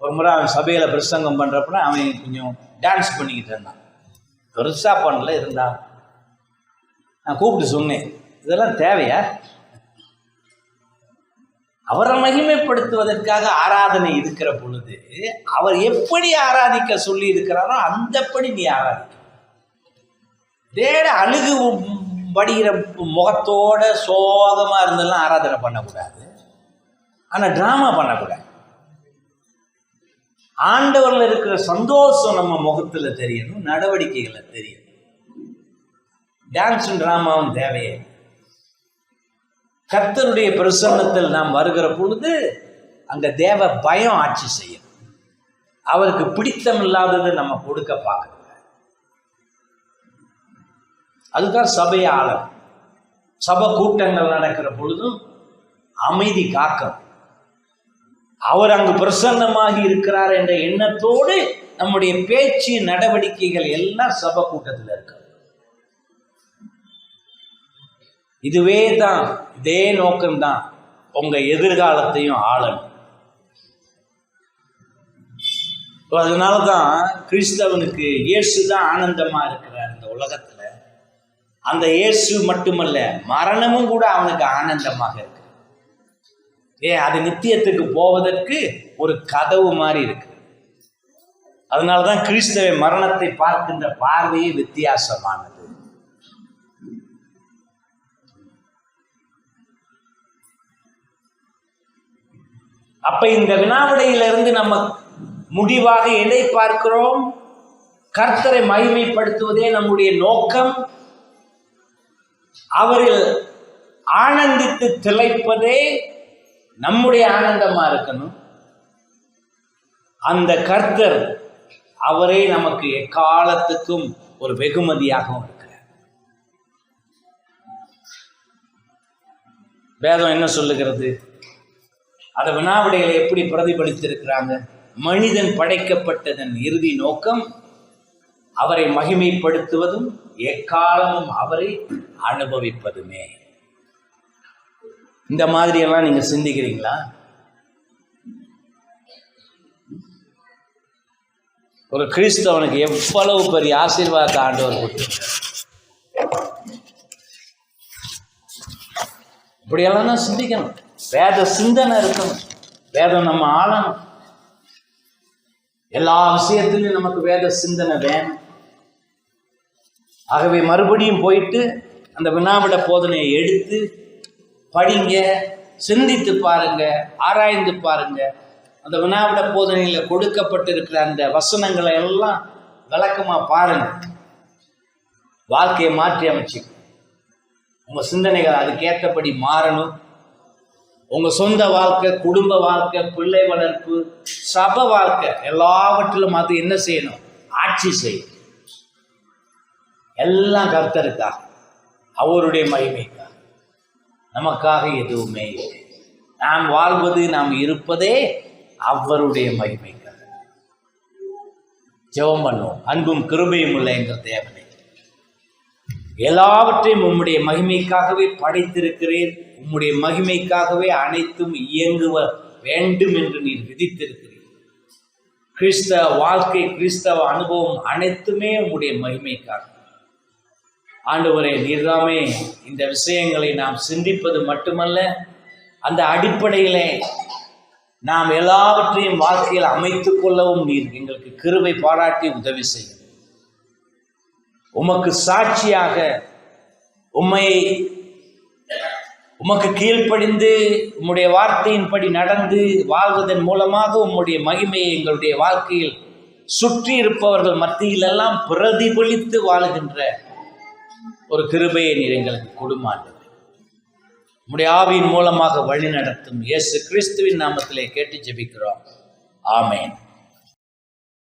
ஒரு முறை அவன் சபையில் பிரசங்கம் பண்ணுறப்ப அவன் கொஞ்சம் டான்ஸ் பண்ணிக்கிட்டு இருந்தான். பெருசாக பண்ணல, இருந்தான். நான் கூப்பிட்டு சொன்னேன், இதெல்லாம் தேவையா? அவரை மகிமைப்படுத்துவதற்காக ஆராதனை இருக்கிற பொழுது அவர் எப்படி ஆராதிக்க சொல்லி இருக்கிறாரோ அந்தப்படி நீ ஆராதிக்க. அழுகு வடிகிற முகத்தோட சோகமா இருந்தெல்லாம் ஆராதனை பண்ணக்கூடாது. ஆனா டிராமா பண்ணக்கூடாது. ஆண்டவர்ல இருக்கிற சந்தோஷம் நம்ம முகத்துல தெரியணும், நடவடிக்கைகளை தெரியணும். டான்ஸும் டிராமாவும் தேவையே. கர்த்தருடைய பிரசன்னத்தில் நாம் வருகிற பொழுது அங்க தேவ பயம் ஆட்சி செய்யும். அவருக்கு பிடித்தம் இல்லாததை நம்ம கொடுக்க பார்க்கணும். அதுதான் சபையை ஆளும். சபை கூட்டங்கள் நடக்கிற பொழுதும் அமைதி காக்கும். அவர் அங்கு பிரசன்னமாகி இருக்கிறார் என்ற எண்ணத்தோடு நம்முடைய பேச்சு நடவடிக்கைகள் எல்லாம் சபை கூட்டத்தில் இருக்கு. இதுவே தான், இதே நோக்கம்தான் உங்க எதிர்காலத்தையும் ஆளணும். அதனாலதான் கிறிஸ்தவனுக்கு இயேசு தான் ஆனந்தமா இருக்கிறார் இந்த உலகத்துல. அந்த இயேசு மட்டுமல்ல, மரணமும் கூட அவனுக்கு ஆனந்தமாக இருக்கு. அது நித்தியத்துக்கு போவதற்கு ஒரு கதவு மாதிரி இருக்கு. அதனாலதான் கிறிஸ்தவ மரணத்தை பார்க்கின்ற பார்வையே வித்தியாசமானது. அப்ப இந்த வினாவிடையிலிருந்து நம்ம முடிவாக எதை பார்க்கிறோம்? கர்த்தரை மகிமைப்படுத்துவதே நம்முடைய நோக்கம். அவரில் ஆனந்தித்து திளைப்பதே நம்முடைய ஆனந்தமா இருக்கணும். அந்த கர்த்தர் அவரே நமக்கு எக்காலத்துக்கும் ஒரு வெகுமதியாகவும் இருக்கிறார். வேதம் என்ன சொல்லுகிறது? அந்த வினாவிடைகளை எப்படி பிரதிபலித்திருக்கிறாங்க? மனிதன் படைக்கப்பட்டதன் இறுதி நோக்கம் அவரை மகிமைப்படுத்துவதும் எக்காலமும் அவரை அனுபவிப்பதுமே. இந்த மாதிரியெல்லாம் நீங்க சிந்திக்கிறீங்களா? ஒரு கிறிஸ்தவனுக்கு எவ்வளவு பெரிய ஆசீர்வாதத்தை ஆண்டவர் கொடுத்திருக்கார். இப்படியெல்லாம் தான் சிந்திக்கணும். வேத சிந்தனை இருக்கணும். வேதம் நம்ம ஆளணும். எல்லா விஷயத்திலும் நமக்கு வேத சிந்தனை வேணும். ஆகவே மறுபடியும் போயிட்டு அந்த வினாவிட போதனையை எடுத்து படிங்க, சிந்தித்து பாருங்க, ஆராய்ந்து பாருங்க. அந்த வினாவிட போதனையில் கொடுக்கப்பட்டிருக்கிற அந்த வசனங்களை எல்லாம் விளக்கமா பாருங்க. வாழ்க்கையை மாற்றி அமைச்சு உங்க சிந்தனைகள் அதுக்கேற்றபடி மாறணும். உங்க சொந்த வாழ்க்கை, குடும்ப வாழ்க்கை, பிள்ளை வளர்ப்பு, சபை வாழ்க்கை எல்லாவற்றிலும் அது என்ன செய்யணும்? ஆட்சி செய்யும். எல்லாம் கர்த்தருக்காக, அவருடைய மகிமைக்காக, நமக்காக எதுவுமே இல்லை. நாம் வாழ்வது, நாம் இருப்பதே அவருடைய மகிமைக்காக. ஜெபம் பண்ணுவோம். அன்பும் கிருபையும் உள்ள எங்கள் தேவனே, எல்லாவற்றையும் உம்முடைய மகிமைக்காகவே படைத்திருக்கிறீர். உம்முடைய மகிமைக்காகவே அனைத்தும் இயங்குவ வேண்டும் என்று நீர் விதித்திருக்கிறீர். கிறிஸ்தவ வாழ்க்கை, கிறிஸ்தவ அனுபவம் அனைத்துமே உம்முடைய மகிமைக்காக. ஆண்டவரே, நீர்தாமே இந்த விஷயங்களை நாம் சிந்திப்பது மட்டுமல்ல, அந்த அடிப்படையிலே நாம் எல்லாவற்றையும் வாழ்க்கையில் அமைத்துக் கொள்ளவும் நீர் எங்களுக்கு கிருபை பாராட்டி உதவி செய்யும். உமக்கு சாட்சியாக உமக்கு கீழ்ப்படிந்து உம்முடைய வார்த்தையின்படி நடந்து வாழ்வதன் மூலமாக உம்முடைய மகிமையை எங்களுடைய வாழ்க்கையில் சுற்றி இருப்பவர்கள் மத்தியிலெல்லாம் பிரதிபலித்து வாழுகின்ற ஒரு கிருபையை நீர் எங்களுக்கு கொடுமாண்டது. உம்முடைய ஆவியின் மூலமாக வழி நடத்தும். இயேசு கிறிஸ்துவின் நாமத்திலே கேட்டு ஜெபிக்கிறோம். ஆமென்.